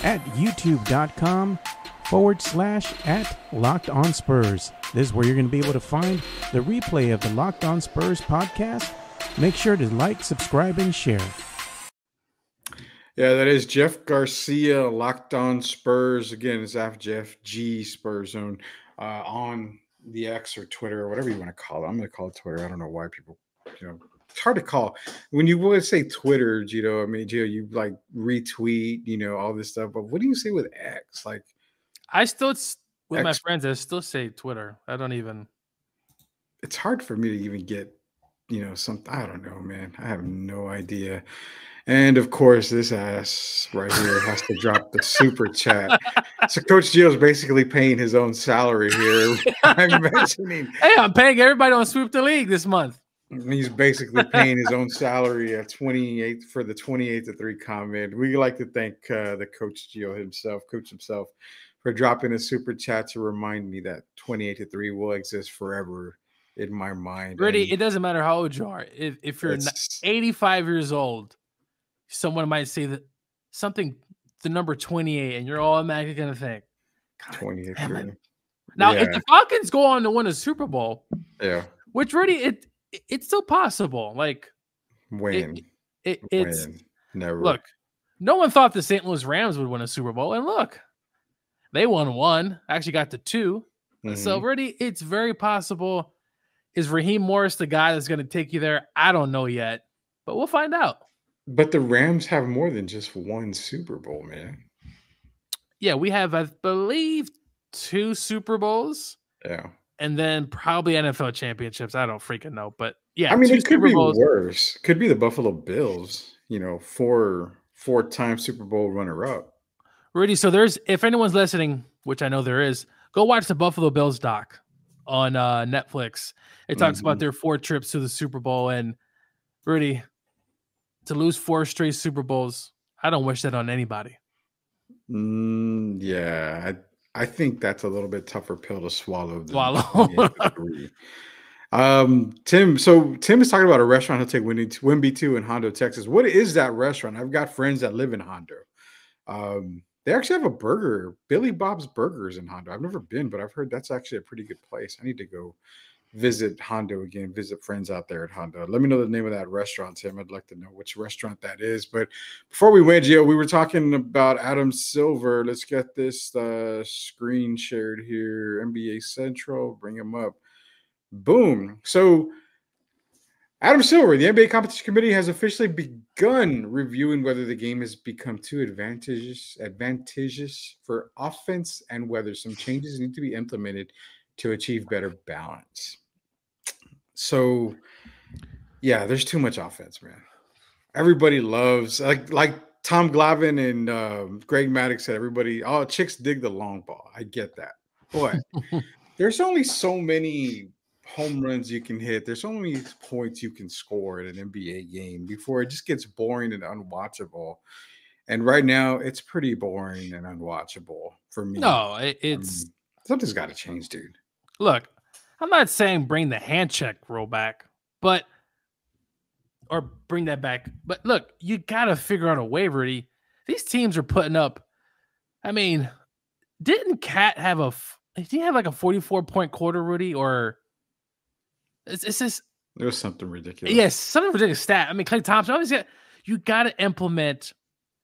at youtube.com/@LockedOnSpurs. This is where you're going to be able to find the replay of the Locked On Spurs podcast. Make sure to like, subscribe, and share. Yeah, that is Jeff Garcia, Locked On Spurs. Again, it's at Jeff G Spurs Zone on the X or Twitter or whatever you want to call it. I'm going to call it Twitter. I don't know why people, it's hard to call. When you would say Twitter, Gio, I mean, Gio, you like retweet, all this stuff. But what do you say with X? Like, I still, with my friends, I still say Twitter. I don't even. It's hard for me to even get, something. I don't know, man. I have no idea. And of course, this ass right here has to drop the super chat. So Coach Gio's basically paying his own salary here. I'm mentioning. Hey, I'm paying everybody on Sweep the League this month. He's basically paying his own salary at 28 for the 28-3 comment. We like to thank the coach himself, for dropping a super chat to remind me that 28-3 will exist forever in my mind. Really, it doesn't matter how old you are. If you're 85 years old, someone might say that something, the number 28, and you're automatically going to think, 28-3. Now, if the Falcons go on to win a Super Bowl, which really it's still possible. Like when it's never. Look, no one thought the St. Louis Rams would win a Super Bowl, and look, they won one. Actually, got to two. Mm-hmm. So really, it's very possible. Is Raheem Morris the guy that's going to take you there? I don't know yet, but we'll find out. But the Rams have more than just one Super Bowl, man. Yeah, we have, I believe, 2 Super Bowls. Yeah. And then probably NFL championships. I don't freaking know. But yeah, I mean, it could be worse. Could be the Buffalo Bills, 4-time Super Bowl runner-up. Rudy, so if anyone's listening, which I know there is, go watch the Buffalo Bills doc on Netflix. It talks about their 4 trips to the Super Bowl. And Rudy, to lose 4 straight Super Bowls, I don't wish that on anybody. Yeah, I think that's a little bit tougher pill to swallow. Tim is talking about a restaurant he'll take Wimby to in Hondo, Texas. What is that restaurant? I've got friends that live in Hondo. They actually have a burger, Billy Bob's Burgers in Hondo. I've never been, but I've heard that's actually a pretty good place. I need to go visit Hondo again, visit friends out there at Hondo. Let me know the name of that restaurant, Tim. I'd like to know which restaurant that is. But before we went, Gio, we were talking about Adam Silver. Let's get this screen shared here. NBA Central, bring him up. Boom. So Adam Silver, the NBA Competition Committee has officially begun reviewing whether the game has become too advantageous for offense and whether some changes need to be implemented to achieve better balance. So, yeah, there's too much offense, man. Everybody loves, like Tom Glavine and Greg Maddox said, chicks dig the long ball. I get that. But there's only so many home runs you can hit. There's so many points you can score at an NBA game before it just gets boring and unwatchable. And right now, it's pretty boring and unwatchable for me. No, it's something's got to change, dude. Look, I'm not saying bring the hand check rule back, or bring that back. But look, you got to figure out a way, Rudy. These teams are putting up. I mean, didn't Cat have did he have like a 44-point quarter, Rudy? Or it's just it was something ridiculous. Yes, something ridiculous stat. I mean, Klay Thompson. You got to implement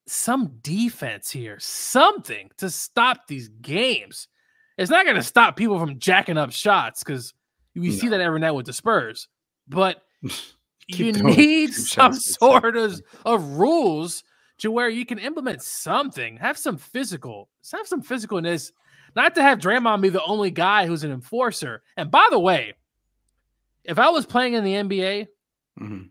some defense here, something to stop these games. It's not going to stop people from jacking up shots because we see that every night with the Spurs. But you need some sort of rules to where you can implement something. Have some physicalness. Not to have Draymond be the only guy who's an enforcer. And by the way, if I was playing in the NBA and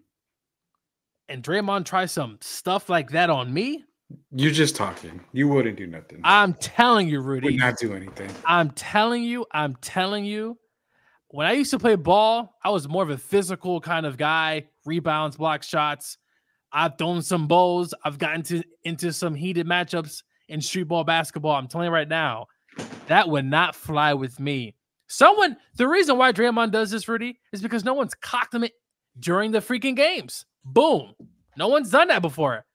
Draymond tries some stuff like that on me, you're just talking. You wouldn't do nothing. I'm telling you, Rudy. Would not do anything. I'm telling you. When I used to play ball, I was more of a physical kind of guy. Rebounds, block shots. I've thrown some bowls. I've gotten into some heated matchups in street ball basketball. I'm telling you right now, that would not fly with me. The reason why Draymond does this, Rudy, is because no one's cocked him during the freaking games. Boom. No one's done that before.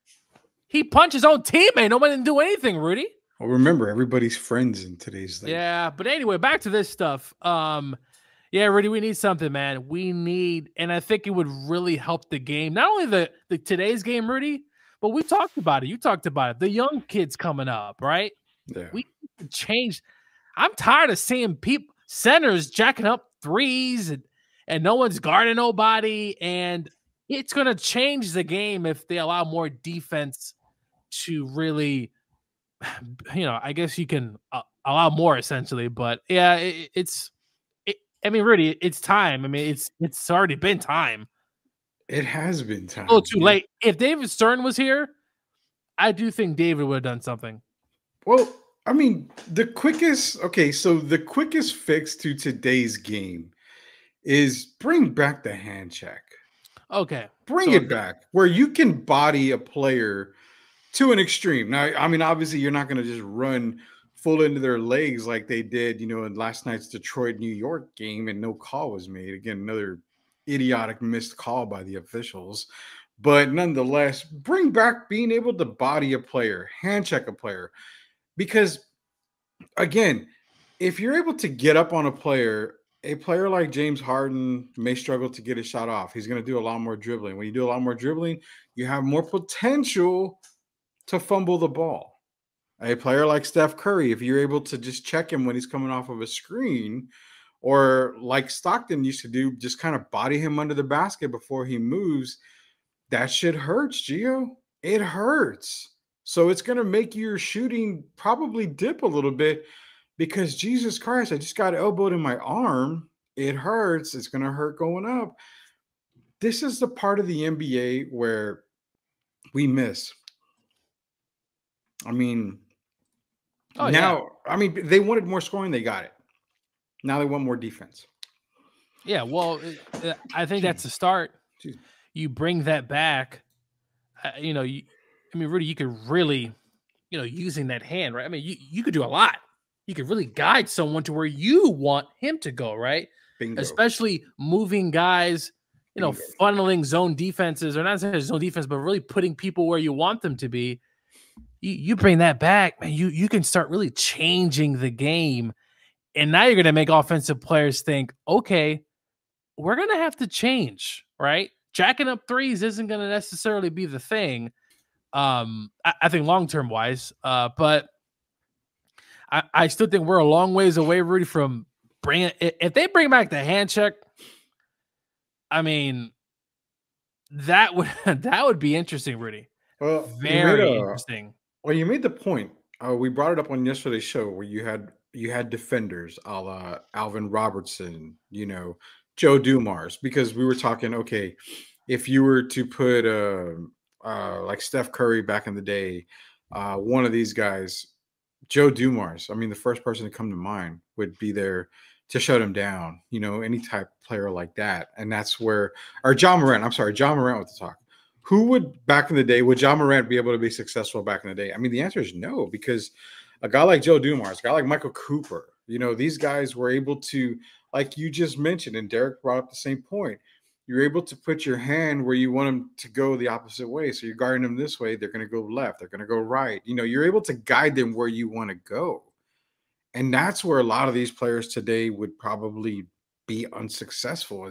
He punched his own teammate. Nobody didn't do anything, Rudy. Well, remember, everybody's friends in today's thing. Yeah, but anyway, back to this stuff. Yeah, Rudy, we need something, man. And I think it would really help the game. Not only the today's game, Rudy, but we talked about it. You talked about it. The young kids coming up, right? Yeah. We need to change. I'm tired of seeing centers jacking up threes and no one's guarding nobody. And it's going to change the game if they allow more defense to really, I guess you can allow more essentially. But yeah, Rudy, it's time. I mean, it's already been time. It has been time. Oh, too late. If David Stern was here, I do think David would have done something. Well, I mean, the quickest fix to today's game is bring back the hand check. Okay. Bring it back where you can body a player to an extreme. Now, I mean, obviously, you're not going to just run full into their legs like they did, in last night's Detroit-New York game, and no call was made. Again, another idiotic missed call by the officials. But nonetheless, bring back being able to body a player, hand check a player. Because, again, if you're able to get up on a player like James Harden may struggle to get a shot off. He's going to do a lot more dribbling. When you do a lot more dribbling, you have more potential to fumble the ball. A player like Steph Curry, if you're able to just check him when he's coming off of a screen, or like Stockton used to do, just kind of body him under the basket before he moves, that shit hurts, Gio. It hurts. So it's going to make your shooting probably dip a little bit because, Jesus Christ, I just got elbowed in my arm. It hurts. It's going to hurt going up. This is the part of the NBA where we miss. I mean, they wanted more scoring. They got it. Now they want more defense. Yeah, well, I think that's the start. Jeez. You bring that back. Rudy, you could really, using that hand, right? I mean, you could do a lot. You could really guide someone to where you want him to go, right? Bingo. Especially moving guys, funneling zone defenses, or not zone defense, but really putting people where you want them to be. You bring that back, man, you can start really changing the game. And now you're going to make offensive players think, okay, we're going to have to change, right? Jacking up threes isn't going to necessarily be the thing. I think long-term wise, but I still think we're a long ways away, Rudy, from bringing. If they bring back the hand check, I mean, that would be interesting, Rudy. Well, very interesting. Well, you made the point. We brought it up on yesterday's show where you had defenders, a la Alvin Robertson, Joe Dumars, because we were talking. Okay, if you were to put like Steph Curry back in the day, one of these guys, Joe Dumars, I mean, the first person to come to mind would be there to shut him down, any type of player like that. And that's where, or John Morant with the talk. Who would, back in the day, would John Morant be able to be successful back in the day? I mean, the answer is no, because a guy like Joe Dumars, a guy like Michael Cooper, these guys were able to, like you just mentioned, and Derek brought up the same point, you're able to put your hand where you want them to go the opposite way. So you're guarding them this way, they're going to go left, they're going to go right. You're able to guide them where you want to go. And that's where a lot of these players today would probably be unsuccessful.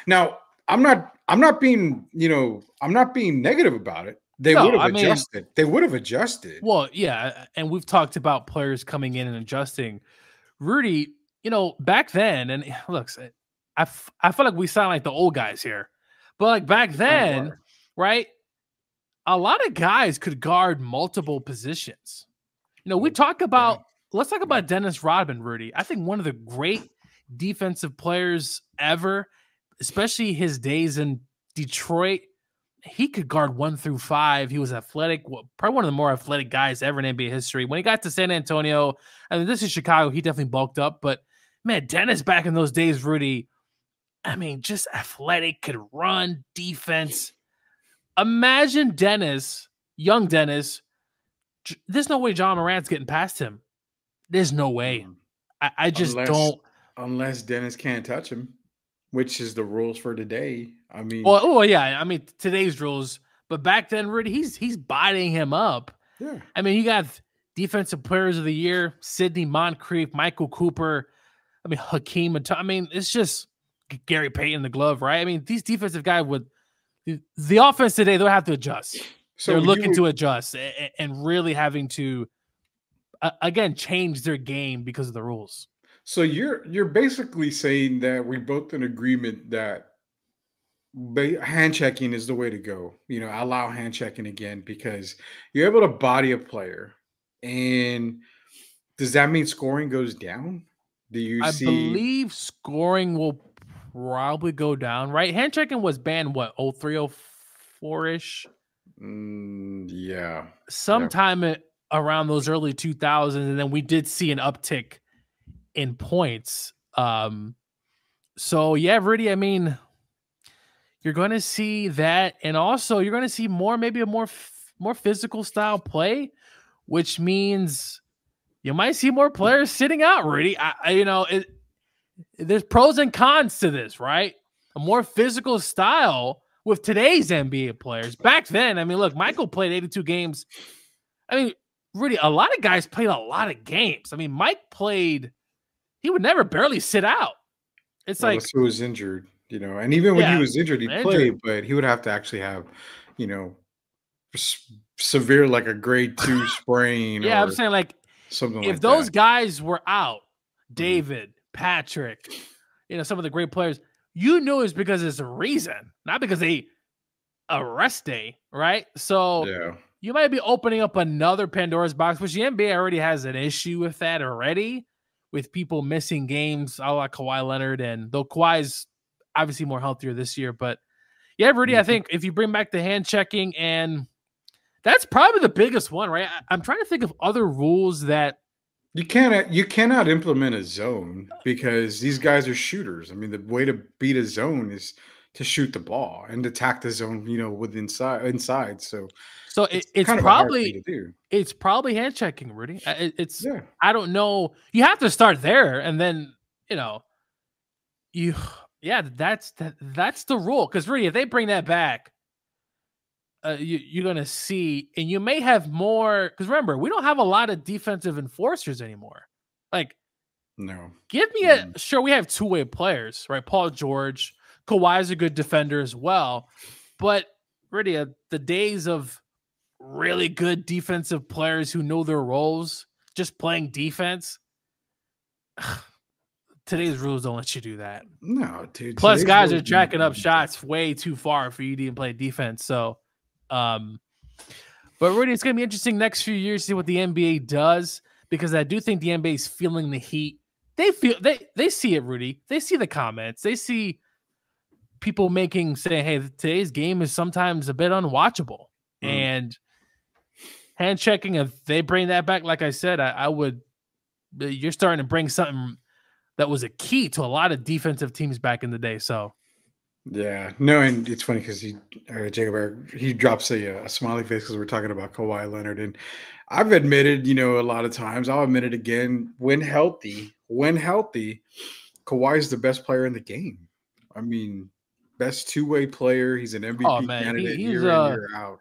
Now, I'm not being negative about it. They would have adjusted. They would have adjusted. Well, yeah, and we've talked about players coming in and adjusting. Rudy, back then, and look, I feel like we sound like the old guys here, but like back then, right? A lot of guys could guard multiple positions. We talk about. Yeah. Let's talk about Dennis Rodman, Rudy. I think one of the great defensive players ever, especially his days in Detroit. He could guard 1 through 5. He was athletic, probably one of the more athletic guys ever in NBA history. When he got to San Antonio, I mean, this is Chicago, he definitely bulked up. But, man, Dennis back in those days, Rudy, I mean, just athletic, could run, defense. Imagine Dennis, young Dennis. There's no way John Morant's getting past him. There's no way. I just don't. Unless Dennis can't touch him, which is the rules for today. I mean, yeah. I mean, today's rules. But back then, Rudy, he's biting him up. Yeah. I mean, you got defensive players of the year, Sidney Moncrief, Michael Cooper. I mean, Hakeem. I mean, it's just Gary Payton, the glove, right? I mean, these defensive guys would the offense today, they'll have to adjust. So they're looking to adjust and really having to again change their game because of the rules. So you're basically saying that we both in agreement that hand checking is the way to go. Allow hand checking again because you're able to body a player. And does that mean scoring goes down? I believe scoring will probably go down, right? Hand checking was banned, 03, 04-ish? Yeah. Sometime around those early 2000s, and then we did see an uptick in points. So, yeah, Rudy, I mean, You're going to see that, and also you're going to see maybe a more physical style play, which means you might see more players sitting out. Rudy, there's pros and cons to this, right? A more physical style with today's NBA players. Back then, I mean, look, Michael played 82 games. I mean, Rudy, a lot of guys played a lot of games. I mean, Mike played, he would never barely sit out. It's like he was injured, and even when he was injured, he'd play, but he would have to actually have, severe, like a grade 2 sprain. Yeah, I'm saying like something if those guys were out, David, Patrick, some of the great players, you knew it's because there's a reason, not because a rest day, right? So you might be opening up another Pandora's box, which the NBA already has an issue with that already, with people missing games, a la Kawhi Leonard, and though Kawhi's obviously more healthier this year. But yeah, Rudy, I think if you bring back the hand checking, and that's probably the biggest one, right? I'm trying to think of other rules that you cannot implement a zone because these guys are shooters. I mean, the way to beat a zone is to shoot the ball and attack the zone, with inside. So it's kind probably of to do. It's probably hand checking, Rudy. I don't know. You have to start there, and then that's the rule. Because Rudy, if they bring that back, you're gonna see, and you may have more. Because remember, we don't have a lot of defensive enforcers anymore. Like, no, give me sure we have two-way players, right? Paul George, Kawhi's a good defender as well, but Rudy, the days of really good defensive players who know their roles, just playing defense. Today's rules don't let you do that. No, dude. Plus, guys are jacking up shots way too far for you to even play defense. So, but Rudy, it's going to be interesting next few years to see what the NBA does, because I do think the NBA is feeling the heat. They see it, Rudy. They see the comments. They see people saying, hey, today's game is sometimes a bit unwatchable. And hand checking, if they bring that back, like I said, I would. You're starting to bring something that was a key to a lot of defensive teams back in the day. So, yeah, no, and it's funny because Jacob, he drops a smiley face because we're talking about Kawhi Leonard, and I've admitted, a lot of times, I'll admit it again, when healthy, Kawhi's the best player in the game. I mean, best two-way player. He's an MVP candidate year in, year out.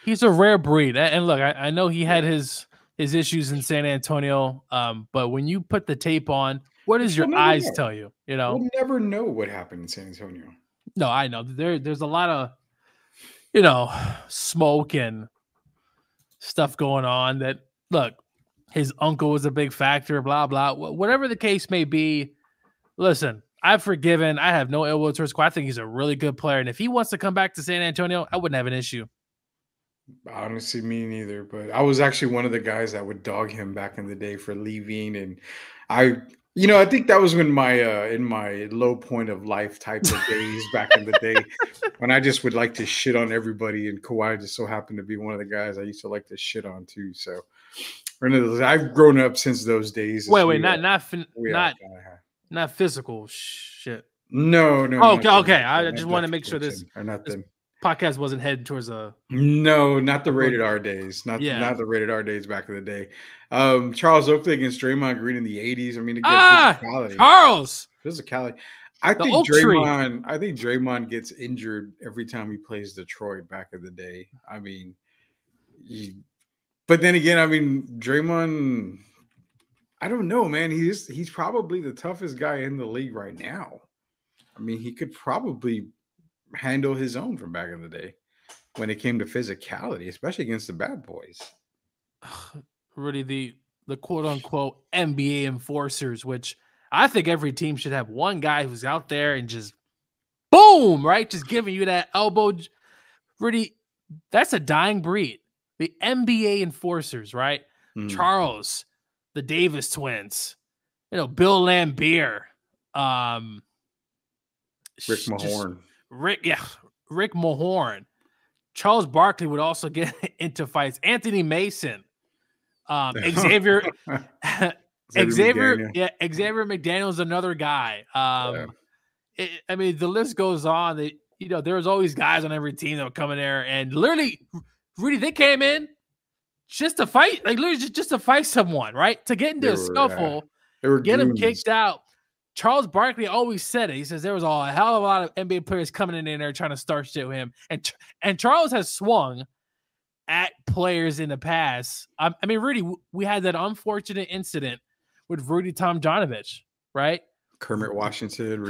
He's a rare breed. And look, I know he had his issues in San Antonio, but when you put the tape on, what does your eyes tell you? We'll never know what happened in San Antonio. No, I know. There's a lot of, smoke and stuff going on that, look, his uncle was a big factor, blah, blah. Whatever the case may be, listen, I've forgiven. I have no ill will towards Kawhi. I think he's a really good player. And if he wants to come back to San Antonio, I wouldn't have an issue. Honestly, me neither. But I was actually one of the guys that would dog him back in the day for leaving. And I think that was when in my low point of life type of days back in the day, when I just would like to shit on everybody. And Kawhi just so happened to be one of the guys I used to like to shit on too. So I've grown up since those days. Wait, not physical shit. No. Okay. I just want to make sure this podcast wasn't headed towards not the rated R days, not the rated R days back in the day. Charles Oakley against Draymond Green in the 80s. I mean, physicality. Charles physicality. I think Draymond gets injured every time he plays Detroit back in the day. I mean, but then again, I mean, Draymond, I don't know, man. He's probably the toughest guy in the league right now. I mean, he could probably handle his own from back in the day when it came to physicality, especially against the bad boys. Really, the quote unquote NBA enforcers, which I think every team should have one guy who's out there and just boom, right? Just giving you that elbow. Really, that's a dying breed. The NBA enforcers, right? Charles, the Davis twins, Bill Laimbeer, Rick Mahorn. Rick Mahorn. Charles Barkley would also get into fights. Anthony Mason, Xavier McDaniel is another guy. I mean, the list goes on. there was always guys on every team that would come in there and literally, Rudy, they came in just to fight, like literally just to fight someone, right? To get into a scuffle, get him kicked out. Charles Barkley always said it. He says there was a hell of a lot of NBA players coming in there trying to start shit with him. And Charles has swung at players in the past. I mean, Rudy, we had that unfortunate incident with Rudy Tomjanovich, right? Kermit Washington.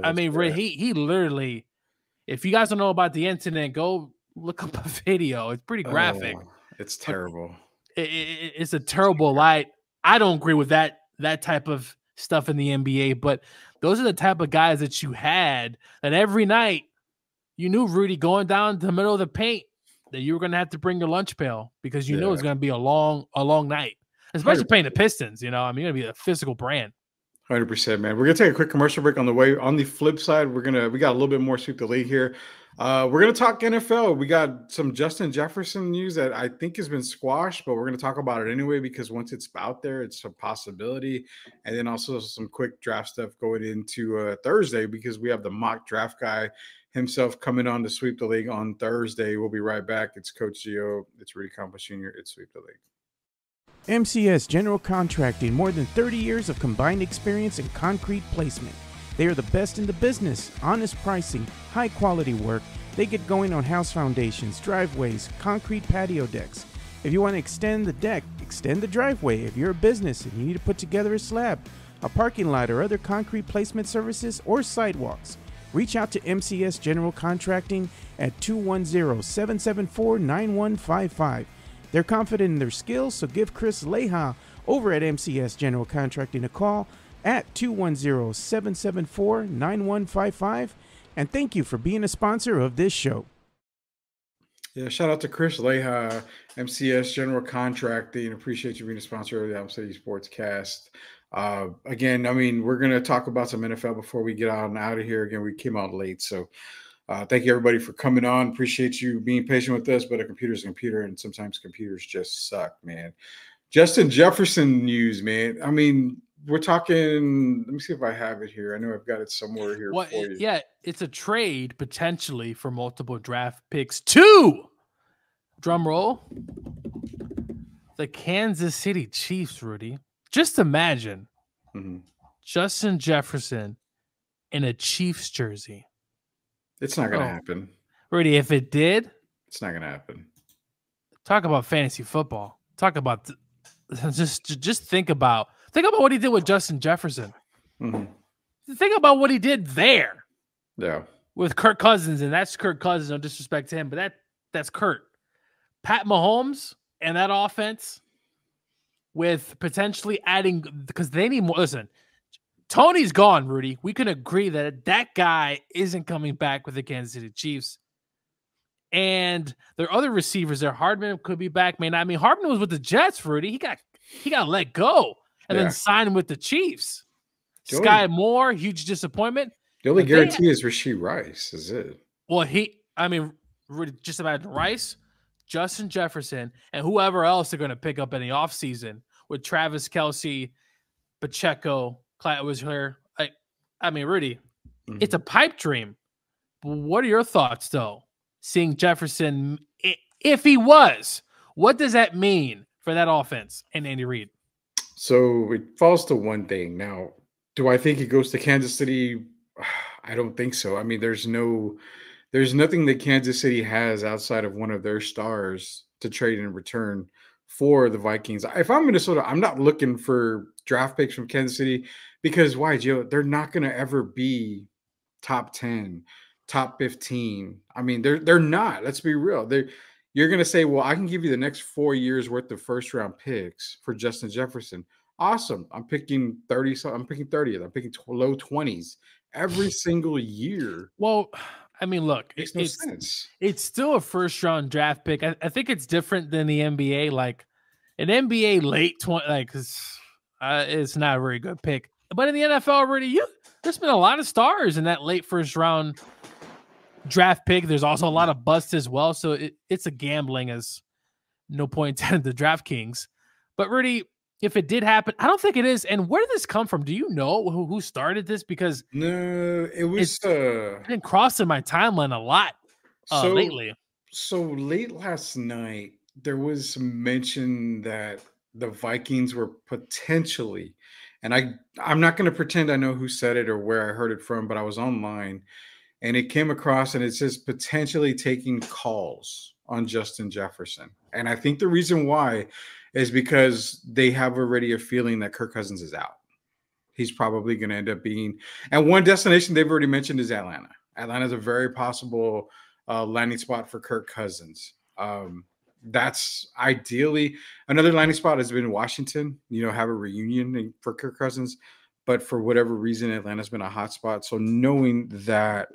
I mean, Rudy, he literally, if you guys don't know about the incident, go look up a video. It's pretty graphic. It's terrible. It's a terrible light. I don't agree with that type of stuff in the NBA, but those are the type of guys that you had that every night you knew, Rudy, going down the middle of the paint, that you were going to have to bring your lunch pail because you knew it was going to be a long night, especially playing the Pistons. I mean, you're going to be a physical brand. 100%, man. We're gonna take a quick commercial break on the way. On the flip side, we got a little bit more Sweep the League here. We're gonna talk NFL. We got some Justin Jefferson news that I think has been squashed, but we're gonna talk about it anyway because once it's out there, it's a possibility. And then also some quick draft stuff going into Thursday because we have the mock draft guy himself coming on to Sweep the League on Thursday. We'll be right back. It's Coach Gio. It's Rudy Campos Jr. It's Sweep the League. MCS General Contracting, more than 30 years of combined experience in concrete placement. They are the best in the business, honest pricing, high quality work. They get going on house foundations, driveways, concrete patio decks. If you want to extend the deck, extend the driveway. If you're a business and you need to put together a slab, a parking lot, or other concrete placement services or sidewalks, reach out to MCS General Contracting at 210-774-9155. They're confident in their skills, so give Chris Leha over at MCS General Contracting a call at 210-774-9155. And thank you for being a sponsor of this show. Yeah, shout out to Chris Leha, MCS General Contracting. Appreciate you being a sponsor of the Alamo City Sportscast. Again, I mean, we're going to talk about some NFL before we get out of here. Again, we came out late, so thank you, everybody, for coming on. Appreciate you being patient with us, but a computer's a computer, and sometimes computers just suck, man. Justin Jefferson news, man. I mean, we're talking – let me see if I have it here. I know I've got it somewhere here for you. Yeah, it's a trade potentially for multiple draft picks to – drum roll – the Kansas City Chiefs, Rudy. Just imagine Justin Jefferson in a Chiefs jersey. It's not going to happen. Rudy, if it did, it's not going to happen. Talk about fantasy football. Talk about just think about what he did with Justin Jefferson. Think about what he did there. Yeah. With Kirk Cousins, and that's Kirk Cousins, no disrespect to him, but that's Kurt. Pat Mahomes and that offense with potentially adding, because they need more. Listen, Tony's gone, Rudy. We can agree that guy isn't coming back with the Kansas City Chiefs. And their other receivers there, Hardman could be back, may not. I mean, Hardman was with the Jets, Rudy. He got let go and then signed with the Chiefs. Sky Moore, huge disappointment. The only guarantee is Rashee Rice, is it? Well, Rudy, just about Rice, Justin Jefferson, and whoever else they're going to pick up in the offseason with Travis Kelce, Pacheco, Clyde was here. I mean, Rudy, it's a pipe dream. But what are your thoughts, though? Seeing Jefferson, if he was, what does that mean for that offense and Andy Reid? So it falls to one thing. Now, do I think he goes to Kansas City? I don't think so. I mean, there's nothing that Kansas City has outside of one of their stars to trade in return for the Vikings. If I'm Minnesota, I'm not looking for draft picks from Kansas City because why, Joe? They're not going to ever be top 10, top 15. I mean, they're not. Let's be real. You're going to say, well, I can give you the next 4 years worth of first round picks for Justin Jefferson. Awesome. I'm picking 30. So I'm picking 30th. I'm picking low 20s every single year. Well, I mean, look, makes no sense. It's still a first round draft pick. I think it's different than the NBA. Like an NBA late 20, it's not a very good pick. But in the NFL already, there's been a lot of stars in that late first round draft pick. There's also a lot of busts as well. So it's a gambling, as no point intended, the DraftKings. But Rudy, if it did happen. I don't think it is. And where did this come from? Do you know who started this? Because No, it was it's been crossing my timeline a lot lately. So late last night, there was some mention that the Vikings were potentially, and I'm not going to pretend I know who said it or where I heard it from, but I was online and it came across and it says potentially taking calls on Justin Jefferson. And I think the reason why is because they have already a feeling that Kirk Cousins is out. He's probably going to end up being, and one destination they've already mentioned is Atlanta. Atlanta is a very possible landing spot for Kirk Cousins. That's ideally another landing spot has been Washington, have a reunion for Kirk Cousins, but for whatever reason, Atlanta's been a hot spot. So knowing that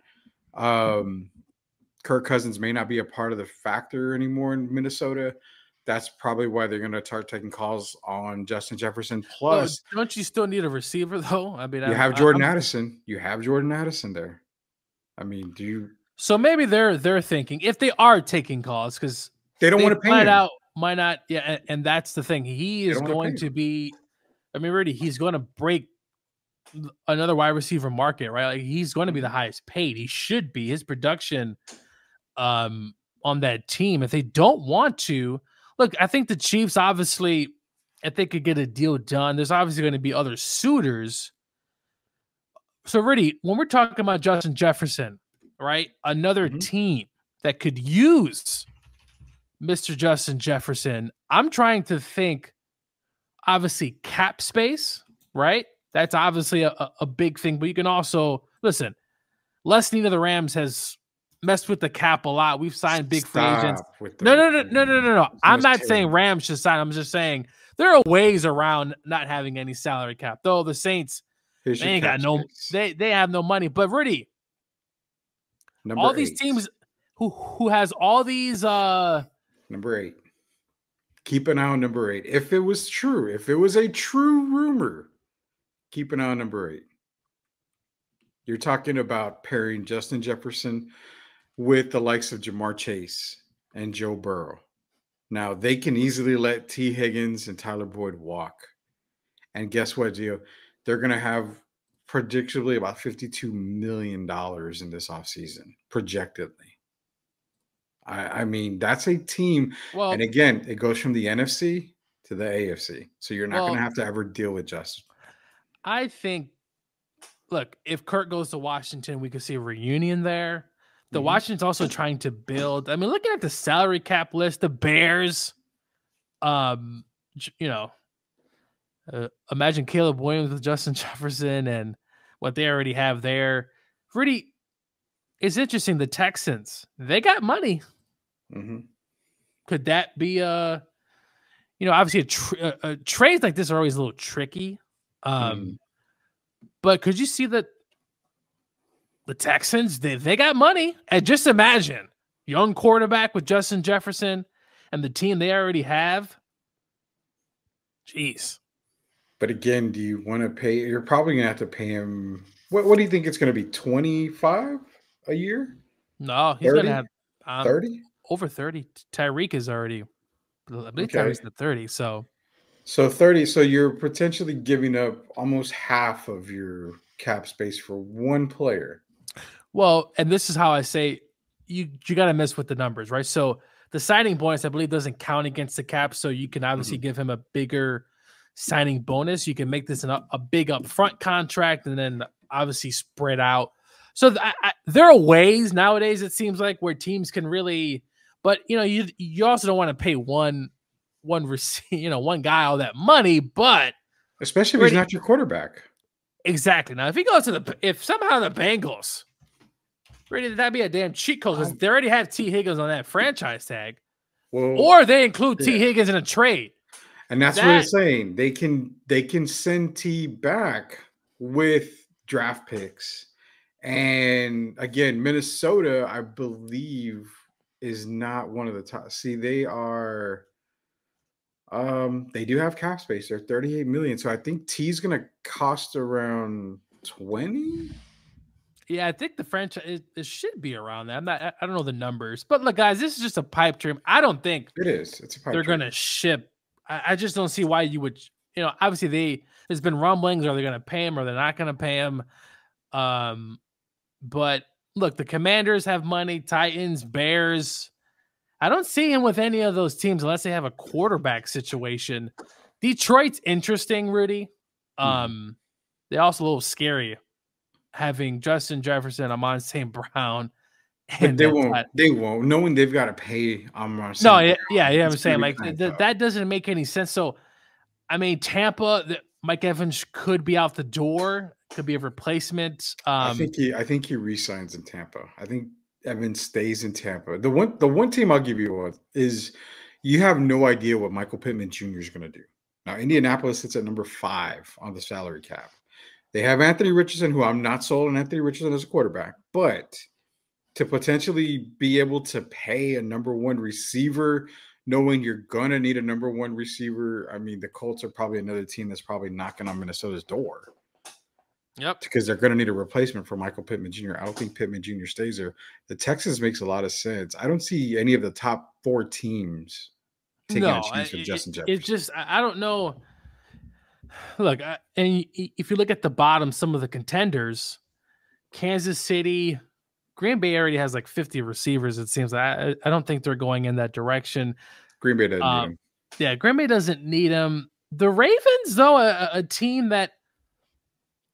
Kirk Cousins may not be a part of the factor anymore in Minnesota, that's probably why they're going to start taking calls on Justin Jefferson. Plus, don't you still need a receiver though? I mean, you have Jordan Addison. You have Jordan Addison there. I mean, do you? So maybe they're thinking if they are taking calls because they don't want to pay him. Out might not. Yeah, and that's the thing. He is going to be. I mean, really, he's going to break another wide receiver market, right? Like he's going to be the highest paid. He should be. His production, on that team. If they don't want to. Look, I think the Chiefs, obviously, if they could get a deal done, there's obviously going to be other suitors. So, really, when we're talking about Justin Jefferson, right, another team that could use Mr. Justin Jefferson, I'm trying to think, obviously, cap space, right? That's obviously a big thing. But you can also, listen, Les Snead of the Rams has messed with the cap a lot. We've signed big free agents. No. I'm not saying Rams should sign. I'm just saying there are ways around not having any salary cap. Though the Saints, they ain't got no, they have no money. But really, all these teams who has all these number 8. Keep an eye on number 8. If it was true, if it was a true rumor, keep an eye on number 8. You're talking about pairing Justin Jefferson with the likes of Jamar Chase and Joe Burrow. Now, they can easily let T. Higgins and Tyler Boyd walk. And guess what, Gio? They're going to have predictably about $52 million in this offseason, projectedly. I mean, that's a team. Well, and again, it goes from the NFC to the AFC. So you're not going to have to ever deal with Justin. I think, look, if Kirk goes to Washington, we could see a reunion there. The Washington's also trying to build. I mean, looking at the salary cap list, the Bears, imagine Caleb Williams with Justin Jefferson and what they already have there. Really, it's interesting. The Texans, they got money. Could that be obviously trades like this are always a little tricky. But could you see that the Texans, they got money? And just imagine young quarterback with Justin Jefferson and the team they already have. Jeez. But again, do you want to pay? You're probably going to have to pay him. What do you think it's going to be? 25 a year? No, he's going to have 30? Over 30. Tyreek is already, I believe Tyreek's the 30. So 30. So you're potentially giving up almost half of your cap space for one player. Well, and this is how I say you got to mess with the numbers, right? So the signing bonus, I believe, doesn't count against the cap. So you can obviously give him a bigger signing bonus. You can make this a big upfront contract and then obviously spread out. So there are ways nowadays, it seems like, where teams can really, but you also don't want to pay one guy all that money, but especially if he's not your quarterback. Exactly. Now, if he goes to if somehow the Bengals, that'd be a damn cheat code because they already have T. Higgins on that franchise tag, or they include T. Higgins in a trade. And that's what it's saying. They can send T back with draft picks. And again, Minnesota, I believe, is not one of the top. See, they are. They do have cap space. They're $38 million. So I think T's going to cost around 20. Yeah, I think the franchise it should be around that. I don't know the numbers, but look, guys, this is just a pipe dream. I don't think it is. It's a pipe they're dream. going to ship. I just don't see why you would. obviously there's been rumblings, are they going to pay him or they're not going to pay him? But look, the Commanders have money, Titans, Bears. I don't see him with any of those teams unless they have a quarterback situation. Detroit's interesting, Rudy. They're also a little scary having Justin Jefferson, Amon St. Brown. But they won't. They won't. Knowing they've got to pay Amon St. No, Brown, yeah, I'm saying like that doesn't make any sense. So, I mean, Tampa, Mike Evans could be out the door. Could be a replacement. I think he resigns in Tampa. I think Evans stays in Tampa. The one team I'll give you is you have no idea what Michael Pittman Jr. is going to do. Now, Indianapolis sits at number 5 on the salary cap. They have Anthony Richardson, who I'm not sold on Anthony Richardson as a quarterback, but to potentially be able to pay a number 1 receiver, knowing you're going to need a number 1 receiver, I mean, the Colts are probably another team that's probably knocking on Minnesota's door. Yep. Because they're going to need a replacement for Michael Pittman Jr. I don't think Pittman Jr. stays there. The Texans makes a lot of sense. I don't see any of the top 4 teams taking a chance with Justin Jefferson. It's just, I don't know. Look, and if you look at the bottom, some of the contenders, Kansas City, Green Bay already has like 50 receivers, it seems. I don't think they're going in that direction. Green Bay doesn't need them. Yeah, Green Bay doesn't need them. The Ravens, though, a team that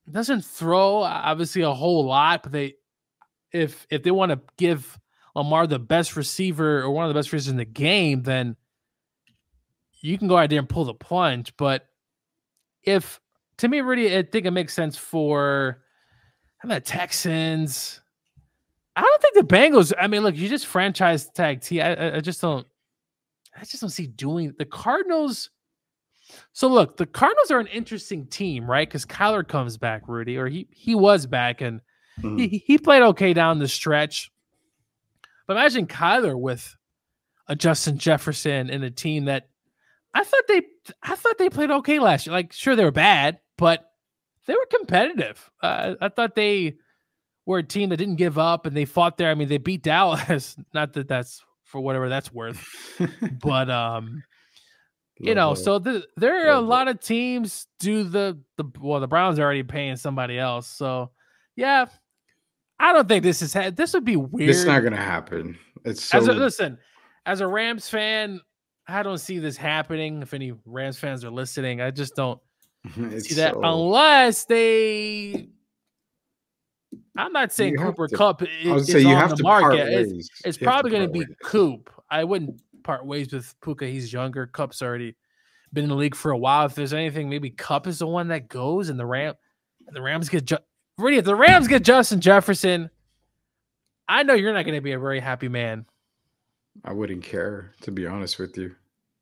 doesn't throw obviously a whole lot, but if they want to give Lamar the best receiver or one of the best receivers in the game, then you can go out there and pull the plunge. But to me, Rudy, I think it makes sense for the Texans. I don't think the Bengals. I mean, look, you just franchise tag T. I just don't see doing the Cardinals. So look, the Cardinals are an interesting team, right? Because Kyler comes back, Rudy, or he was back, and he played okay down the stretch. But imagine Kyler with a Justin Jefferson and a team that I thought they played okay last year. Like, sure, they were bad, but they were competitive. I thought they were a team that didn't give up and they fought there. I mean, they beat Dallas. Not that that's for whatever that's worth, but so there are a lot of teams do the Browns are already paying somebody else. So yeah, I don't think this would be weird. It's not going to happen. It's as a Rams fan, I don't see this happening. If any Rams fans are listening, I just don't see that unless they. I'm not saying Cooper Kupp is on the market. It's probably going to be Coop. I wouldn't part ways with Puka. He's younger. Kupp's already been in the league for a while. If there's anything, maybe Kupp is the one that goes, and the Rams get Rudy. If the Rams get Justin Jefferson, I know you're not going to be a very happy man. I wouldn't care, to be honest with you.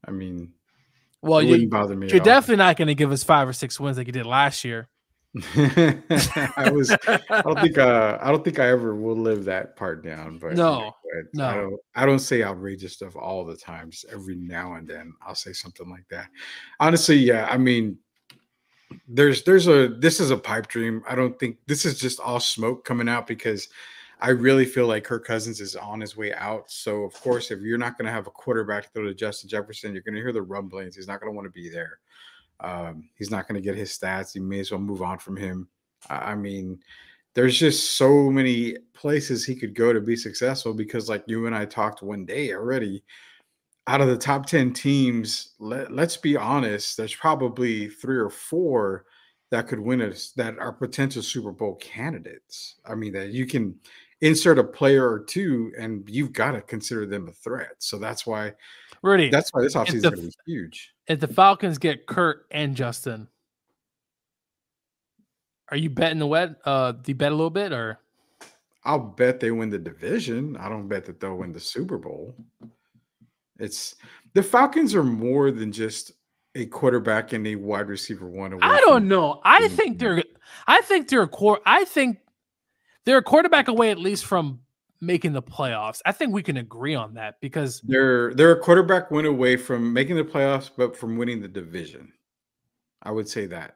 I mean, well, it wouldn't bother me. You're definitely not going to give us 5 or 6 wins like you did last year. I don't think I ever will live that part down. But no. I don't say outrageous stuff all the time. Just every now and then I'll say something like that. Honestly, yeah. I mean, this is a pipe dream. I don't think this is just all smoke coming out because I really feel like Kirk Cousins is on his way out. So, of course, if you're not going to have a quarterback to throw to Justin Jefferson, you're going to hear the rumblings. He's not going to want to be there. He's not going to get his stats. You may as well move on from him. I mean, there's just so many places he could go to be successful because, like you and I talked one day already, out of the top 10 teams, let's be honest, there's probably 3 or 4 that could win us that are potential Super Bowl candidates. I mean, that you can insert a player or 2 and you've got to consider them a threat. So that's why, Rudy, this offseason is going to be huge. If the Falcons get Kurt and Justin, are you betting do you bet a little bit, or? I'll bet they win the division. I don't bet that they'll win the Super Bowl. The Falcons are more than just a quarterback and a wide receiver one away. I don't know. I think they're a quarterback away at least from making the playoffs. I think we can agree on that because they're a quarterback win away from making the playoffs, but from winning the division. I would say that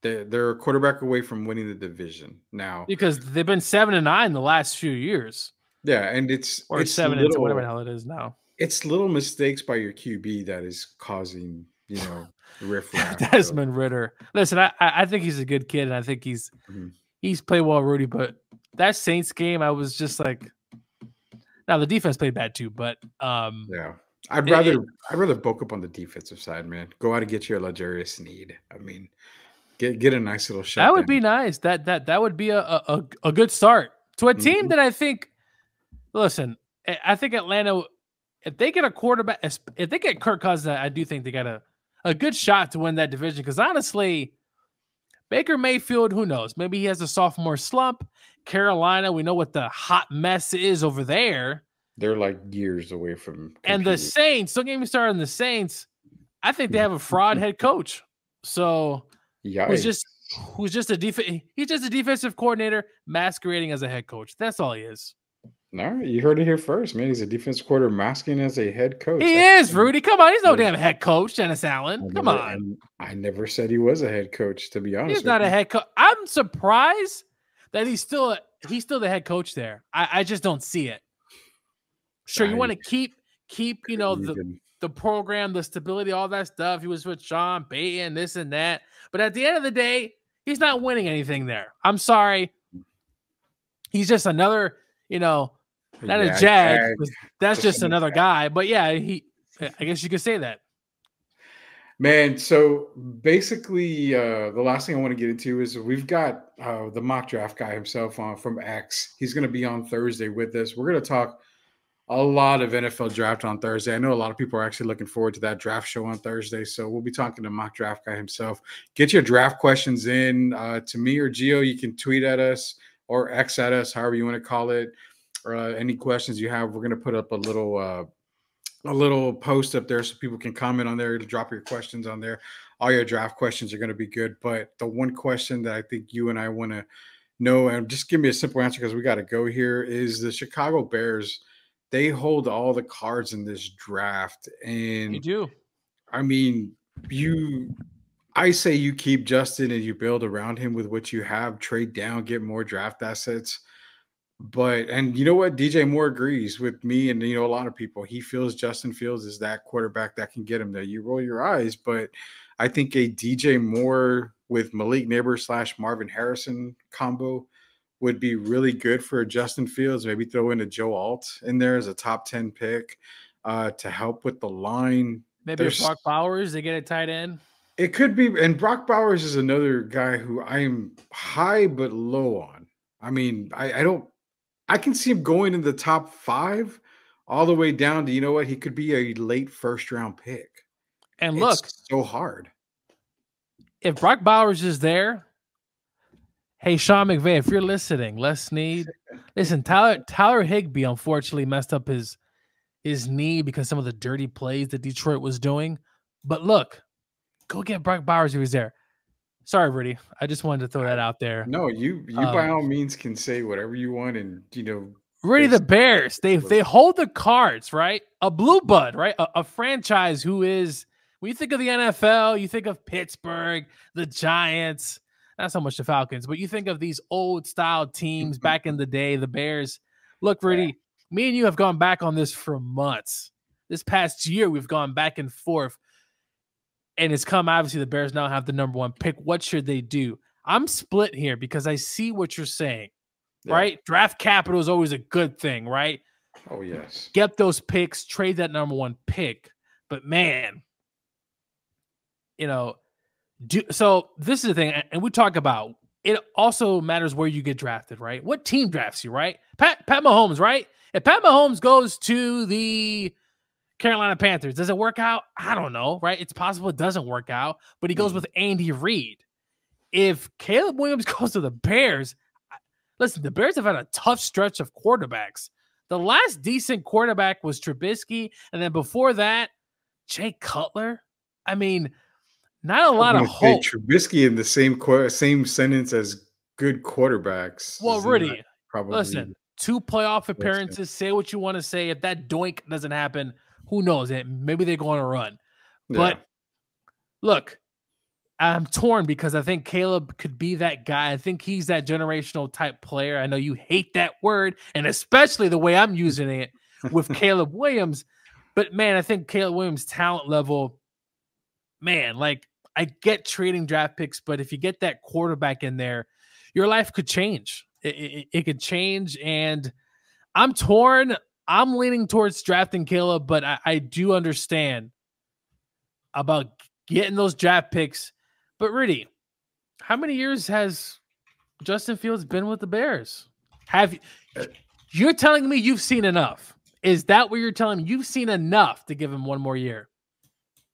they're a quarterback away from winning the division now because they've been 7-9 the last few years. Yeah, and it's 7 whatever the hell it is now. It's little mistakes by your QB that is causing Desmond Ridder. Listen, I think he's a good kid, and I think he's played well, Rudy. But that Saints game, I was just like, now the defense played bad too, but yeah. I'd rather bulk up on the defensive side, man. Go out and get your luxurious need. I mean, get a nice little shot. That would be nice. That would be a good start to a team that I think. Listen, I think Atlanta, if they get a quarterback, if they get Kirk Cousins, I do think they got a good shot to win that division. Because honestly, Baker Mayfield, who knows? Maybe he has a sophomore slump. Carolina, we know what the hot mess is over there. They're like years away from competing. And the Saints, don't get me started on the Saints. I think they have a fraud head coach. So who's just a he's just a defensive coordinator masquerading as a head coach. That's all he is. No, you heard it here first, man. He's a defensive coordinator masquerading as a head coach. He is, Rudy. Come on. He's no damn head coach, Dennis Allen. Come on. I never said he was a head coach, to be honest. He's not a head coach. I'm surprised that he's still the head coach there. I just don't see it. Sure, you want to keep the program, the stability, all that stuff. He was with Sean Payton, this and that. But at the end of the day, he's not winning anything there. I'm sorry. He's just another, not a Jag. That's just another guy. But yeah, I guess you could say that. Man, so basically, the last thing I want to get into is we've got the mock draft guy himself from X. He's going to be on Thursday with us. We're going to talk a lot of NFL draft on Thursday. I know a lot of people are actually looking forward to that draft show on Thursday. So we'll be talking to mock draft guy himself. Get your draft questions in to me or Gio. You can tweet at us or X at us, however you want to call it. Any questions you have, we're going to put up a little post up there so people can comment on there to drop your questions on there. All your draft questions are going to be good. But the one question that I think you and I want to know, and just give me a simple answer because we got to go here, is the Chicago Bears. They hold all the cards in this draft. And you do. I mean, I say you keep Justin and you build around him with what you have, trade down, get more draft assets. And you know what? DJ Moore agrees with me and, a lot of people. He feels Justin Fields is that quarterback that can get him there. You roll your eyes, but I think a DJ Moore with Malik Neighbors / Marvin Harrison combo would be really good for Justin Fields. Maybe throw in a Joe Alt in there as a top 10 pick to help with the line. Maybe Brock Bowers, they get a tight end. It could be. And Brock Bowers is another guy who I am high but low on. I mean, I can see him going in the top 5 all the way down to, he could be a late first-round pick. And look. It's so hard. If Brock Bowers is there, hey, Sean McVay, if you're listening, listen, Tyler Higbee unfortunately messed up his knee because some of the dirty plays that Detroit was doing. But look, go get Brock Bowers if he's there. Sorry, Rudy. I just wanted to throw that out there. No, you by all means can say whatever you want, and Rudy, the Bears, they hold the cards, right? A blue blood, right? A franchise who is, when you think of the NFL, you think of Pittsburgh, the Giants, not so much the Falcons, but you think of these old style teams back in the day, the Bears. Look, Rudy, me and you have gone back on this for months. This past year, we've gone back and forth. And it's come, obviously, the Bears now have the number 1 pick. What should they do? I'm split here because I see what you're saying, right? Draft capital is always a good thing, right? Oh, yes. Get those picks, trade that number 1 pick. But, man, so this is the thing, and we talk about, it also matters where you get drafted, right? What team drafts you, right? Pat Mahomes, right? If Pat Mahomes goes to the Carolina Panthers, does it work out? I don't know, right? It's possible it doesn't work out, but he goes with Andy Reid. If Caleb Williams goes to the Bears, listen, the Bears have had a tough stretch of quarterbacks. The last decent quarterback was Trubisky, and then before that, Jay Cutler. I mean, not a lot of hope. Trubisky in the same sentence as good quarterbacks. Well, Rudy, listen, 2 playoff appearances, say what you want to say. If that doink doesn't happen, who knows? Maybe they're going to run. But look, I'm torn because I think Caleb could be that guy. I think he's that generational type player. I know you hate that word, and especially the way I'm using it with Caleb Williams. But, man, I think Caleb Williams' talent level man, like I get trading draft picks, but if you get that quarterback in there, your life could change. It could change, and I'm torn. I'm leaning towards drafting Caleb, but I do understand about getting those draft picks. But Rudy, how many years has Justin Fields been with the Bears? You're telling me you've seen enough? Is that what you're telling me? You've seen enough to give him one more year?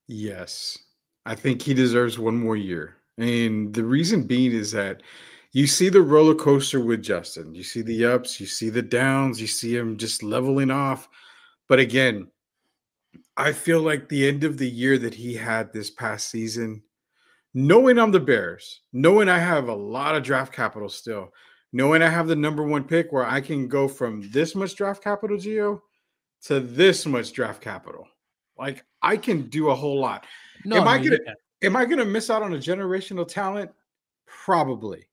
Yes. I think he deserves one more year. And the reason being is that you see the roller coaster with Justin. You see the ups, you see the downs, you see him just leveling off. But again, I feel like the end of the year that he had this past season, knowing I'm the Bears, knowing I have a lot of draft capital still, knowing I have the number one pick where I can go from this much draft capital, Gio, to this much draft capital. Like I can do a whole lot. Am I gonna miss out on a generational talent? Probably.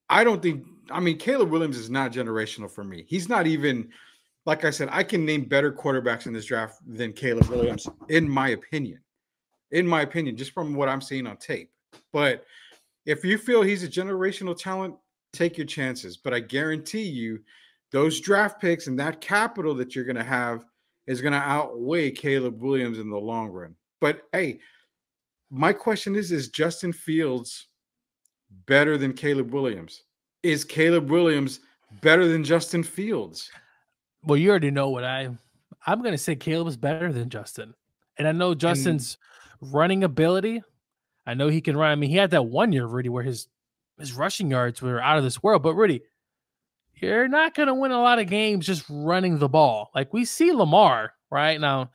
I don't think, I mean, Caleb Williams is not generational for me. He's not even, like I said, I can name better quarterbacks in this draft than Caleb Williams, in my opinion. Just from what I'm seeing on tape. But if you feel he's a generational talent, take your chances. But I guarantee you, those draft picks and that capital that you're going to have is going to outweigh Caleb Williams in the long run. But hey, my question is Justin Fields better than Caleb Williams? Is Caleb Williams better than Justin Fields? Well, you already know what I'm going to say. Caleb is better than Justin. And I know Justin's running ability. I know he can run. I mean, he had that 1 year, Rudy, where his rushing yards were out of this world. But Rudy, you're not going to win a lot of games just running the ball. Like we see Lamar right now.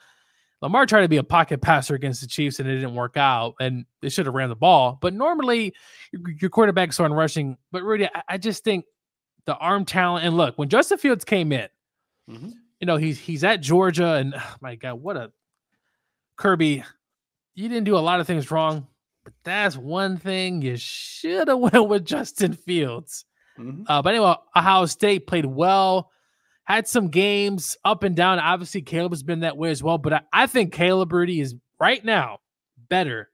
Lamar tried to be a pocket passer against the Chiefs, and it didn't work out, and they should have ran the ball. But normally, your quarterbacks aren't rushing. But Rudy, I just think the arm talent. And look, when Justin Fields came in, you know he's at Georgia, and oh my God, what a Kirby! You didn't do a lot of things wrong, but that's one thing you should have went with Justin Fields. But anyway, Ohio State played well. Had some games up and down. Obviously, Caleb has been that way as well. But I think Caleb, Rudy, is right now better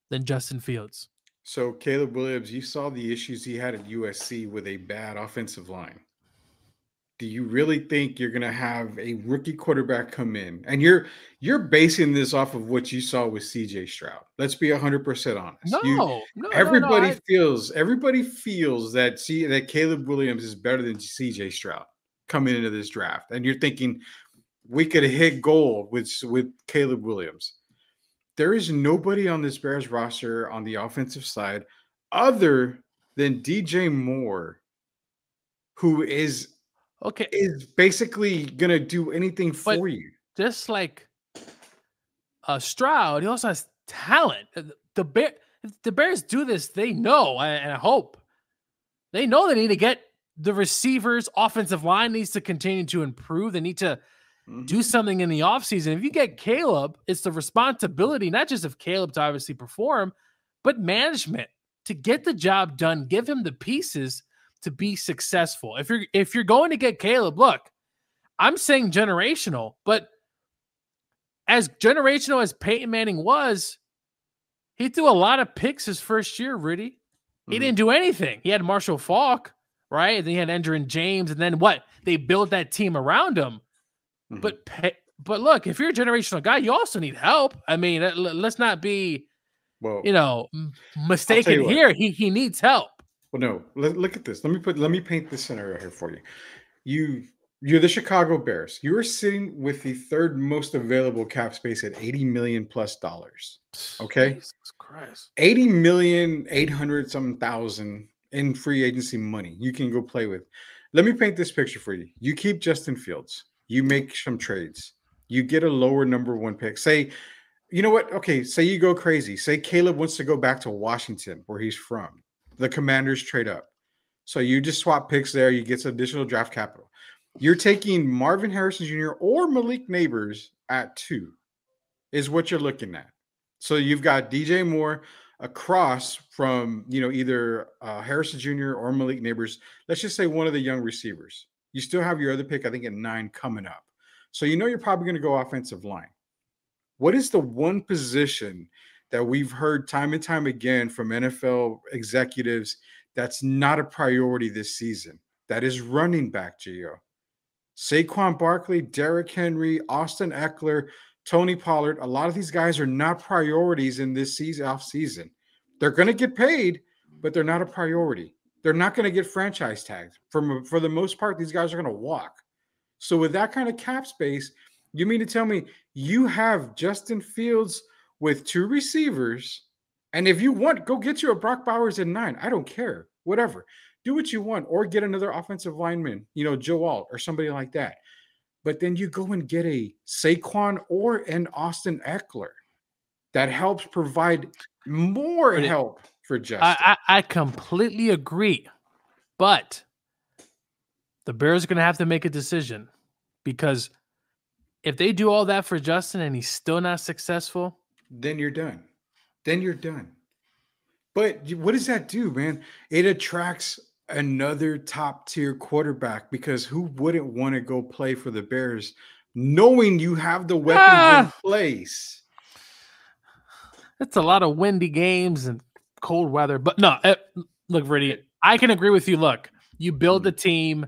than Justin Fields. So, Caleb Williams, you saw the issues he had at USC with a bad offensive line. Do you really think you're going to have a rookie quarterback come in? And you're basing this off of what you saw with CJ Stroud. Let's be 100% honest. Everybody feels that Caleb Williams is better than CJ Stroud coming into this draft, and you're thinking we could have hit gold with Caleb Williams. There is nobody on this Bears roster on the offensive side other than DJ Moore, who is basically gonna do anything for you. Just like Stroud, he also has talent. The Bears do this, they know, and I hope they know they need to get the receivers, offensive line needs to continue to improve. They need to do something in the offseason. If you get Caleb, it's the responsibility, not just of Caleb to obviously perform, but management to get the job done. Give him the pieces to be successful. If you're going to get Caleb, look, I'm saying generational, but as generational as Peyton Manning was, he threw a lot of picks his first year, Rudy. He didn't do anything. He had Marshall Faulk, right? And then he had Endrin James, and then what? They built that team around him. But look, if you're a generational guy, you also need help. I mean, let's not be, mistaken here. He needs help. Well, no. Look at this. Let me paint this scenario here for you. You're the Chicago Bears. You are sitting with the third most available cap space at $80 million plus. Okay, Jesus Christ, $80 million, 800 something thousand in free agency money you can go play with. Let me paint this picture for you. You keep Justin Fields. You make some trades. You get a lower number one pick. Say, you know what? Okay, say you go crazy. Say Caleb wants to go back to Washington, where he's from. The Commanders trade up. So you just swap picks there. You get some additional draft capital. You're taking Marvin Harrison Jr. or Malik Neighbors at 2 is what you're looking at. So you've got DJ Moore across from, either Harrison Jr. or Malik Neighbors. Let's just say one of the young receivers. You still have your other pick, I think, at 9 coming up. So you're probably going to go offensive line. What is the one position that we've heard time and time again from NFL executives that's not a priority this season? That is running back, Gio. Saquon Barkley, Derrick Henry, Austin Eckler, Tony Pollard. A lot of these guys are not priorities in this off season. They're going to get paid, but they're not a priority. They're not going to get franchise tagged. For the most part, these guys are going to walk. So with that kind of cap space, you mean to tell me you have Justin Fields with 2 receivers, and if you want, go get you a Brock Bowers at 9. I don't care. Whatever. Do what you want, or get another offensive lineman, Joe Alt or somebody like that. But then you go and get a Saquon or an Austin Eckler that helps provide more help for Justin. I completely agree. But the Bears are going to have to make a decision, because if they do all that for Justin and he's still not successful, then you're done. But what does that do, man? It attracts another top tier quarterback, because who wouldn't want to go play for the Bears knowing you have the weapons in place? It's a lot of windy games and cold weather. But no, look, Rudy, I can agree with you. Look, you build a team,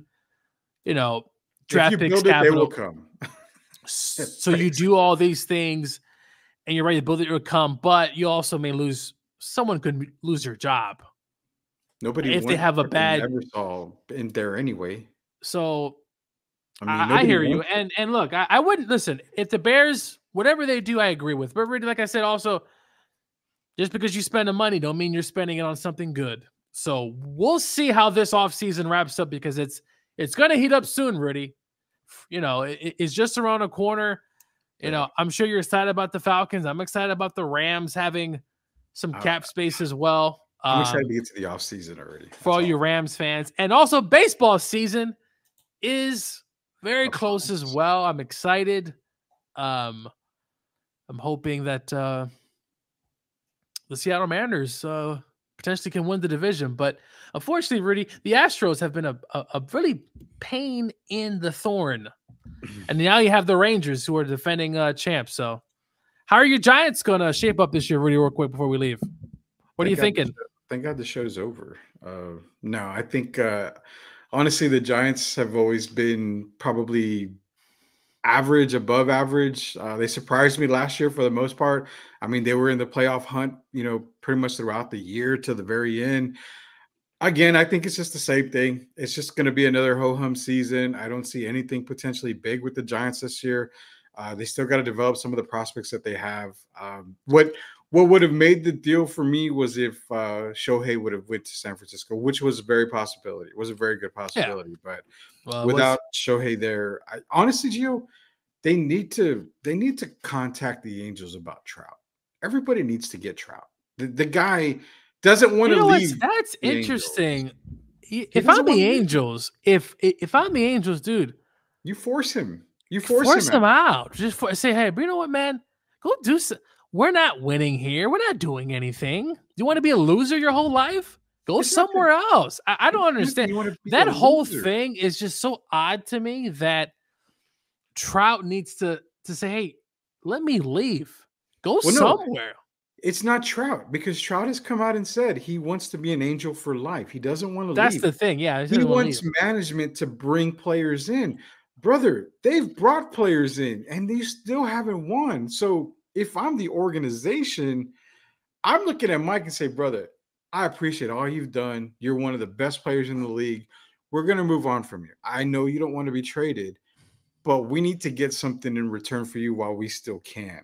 draft picks, capital. They will come. So you do all these things and you're ready to build it, will come, but you also may lose. Someone could lose their job. Nobody, if they have a bad, never saw in there anyway. So I hear you. And look, I wouldn't listen if the Bears, whatever they do, I agree with. But really, like I said, also, just because you spend the money don't mean you're spending it on something good. So we'll see how this offseason wraps up, because it's going to heat up soon, Rudy. It's just around a corner. I'm sure you're excited about the Falcons. I'm excited about the Rams having some cap space as well. I'm excited to get to the offseason already. For all you Rams fans. And also, baseball season is very close as well. I'm excited. I'm hoping that the Seattle Mariners potentially can win the division. But unfortunately, Rudy, the Astros have been a really pain in the thorn. And now you have the Rangers, who are defending champs. So how are your Giants going to shape up this year, Rudy, real quick before we leave? What are you thinking? Thank God the show's over. No, I think, honestly, the Giants have always been probably average, above average. They surprised me last year for the most part. I mean, they were in the playoff hunt, pretty much throughout the year to the very end. Again, I think it's just the same thing. It's just going to be another ho-hum season. I don't see anything potentially big with the Giants this year. They still got to develop some of the prospects that they have. What would have made the deal for me was if Shohei would have went to San Francisco, which was a very possibility. It was a very good possibility. Yeah. But without Shohei there, honestly, Gio, they need to contact the Angels about Trout. Everybody needs to get Trout. The guy doesn't want to leave. That's interesting. If I'm the Angels, if I'm the Angels, dude, you force him. You force him out. Just say, hey, but you know what, man? Go do some. We're not winning here. We're not doing anything. You want to be a loser your whole life? Go somewhere else. I don't understand. That whole thing is just so odd to me that Trout needs to say, hey, let me leave. Go somewhere. It's not Trout, because Trout has come out and said he wants to be an Angel for life. He doesn't want to leave. That's the thing. Yeah. He wants management to bring players in. Brother, they've brought players in and they still haven't won. So if I'm the organization, I'm looking at Mike and say, brother, I appreciate all you've done. You're one of the best players in the league. We're going to move on from you. I know you don't want to be traded, but we need to get something in return for you while we still can,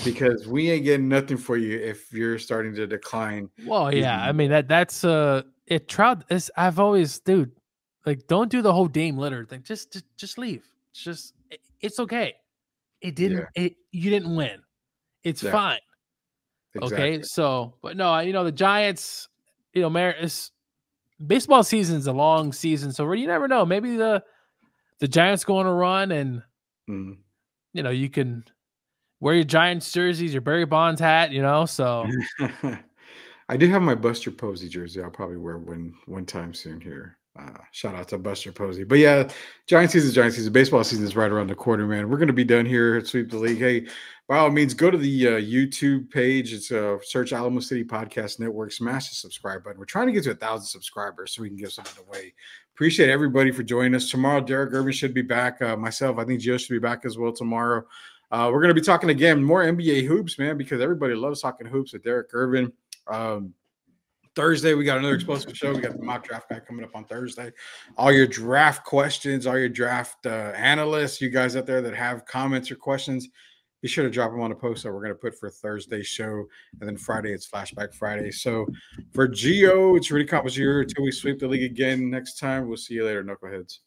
because we ain't getting nothing for you if you're starting to decline. Well, yeah. I mean, that's it. Trout is, I've always, dude, like, don't do the whole Dame Lillard thing. Just leave. It's okay. You didn't win. It's fine. Exactly. Okay. So, but no, the Giants, baseball season's a long season. So you never know. Maybe the Giants go on a run and, you can wear your Giants jerseys, your Barry Bonds hat, so. I do have my Buster Posey jersey. I'll probably wear one time soon here. Shout out to Buster Posey. But yeah, Giant season. Baseball season is right around the corner, man. We're going to be done here at Sweep the League. Hey, by all means, go to the YouTube page. It's search Alamo City Podcast Network. Smash the subscribe button. We're trying to get to 1,000 subscribers so we can give something away. Appreciate everybody for joining us. Tomorrow, Derek Irvin should be back. Myself, I think Gio should be back as well tomorrow. We're going to be talking again more NBA hoops, man, because everybody loves talking hoops with Derek Irvin. Thursday, we got another explosive show. We got the mock draft guy coming up on Thursday. All your draft questions, all your draft analysts, you guys out there that have comments or questions, be sure to drop them on a post that we're going to put for Thursday's show. And then Friday, it's Flashback Friday. So for Gio, it's Rudy Composier until we sweep the league again next time. We'll see you later, Knuckleheads.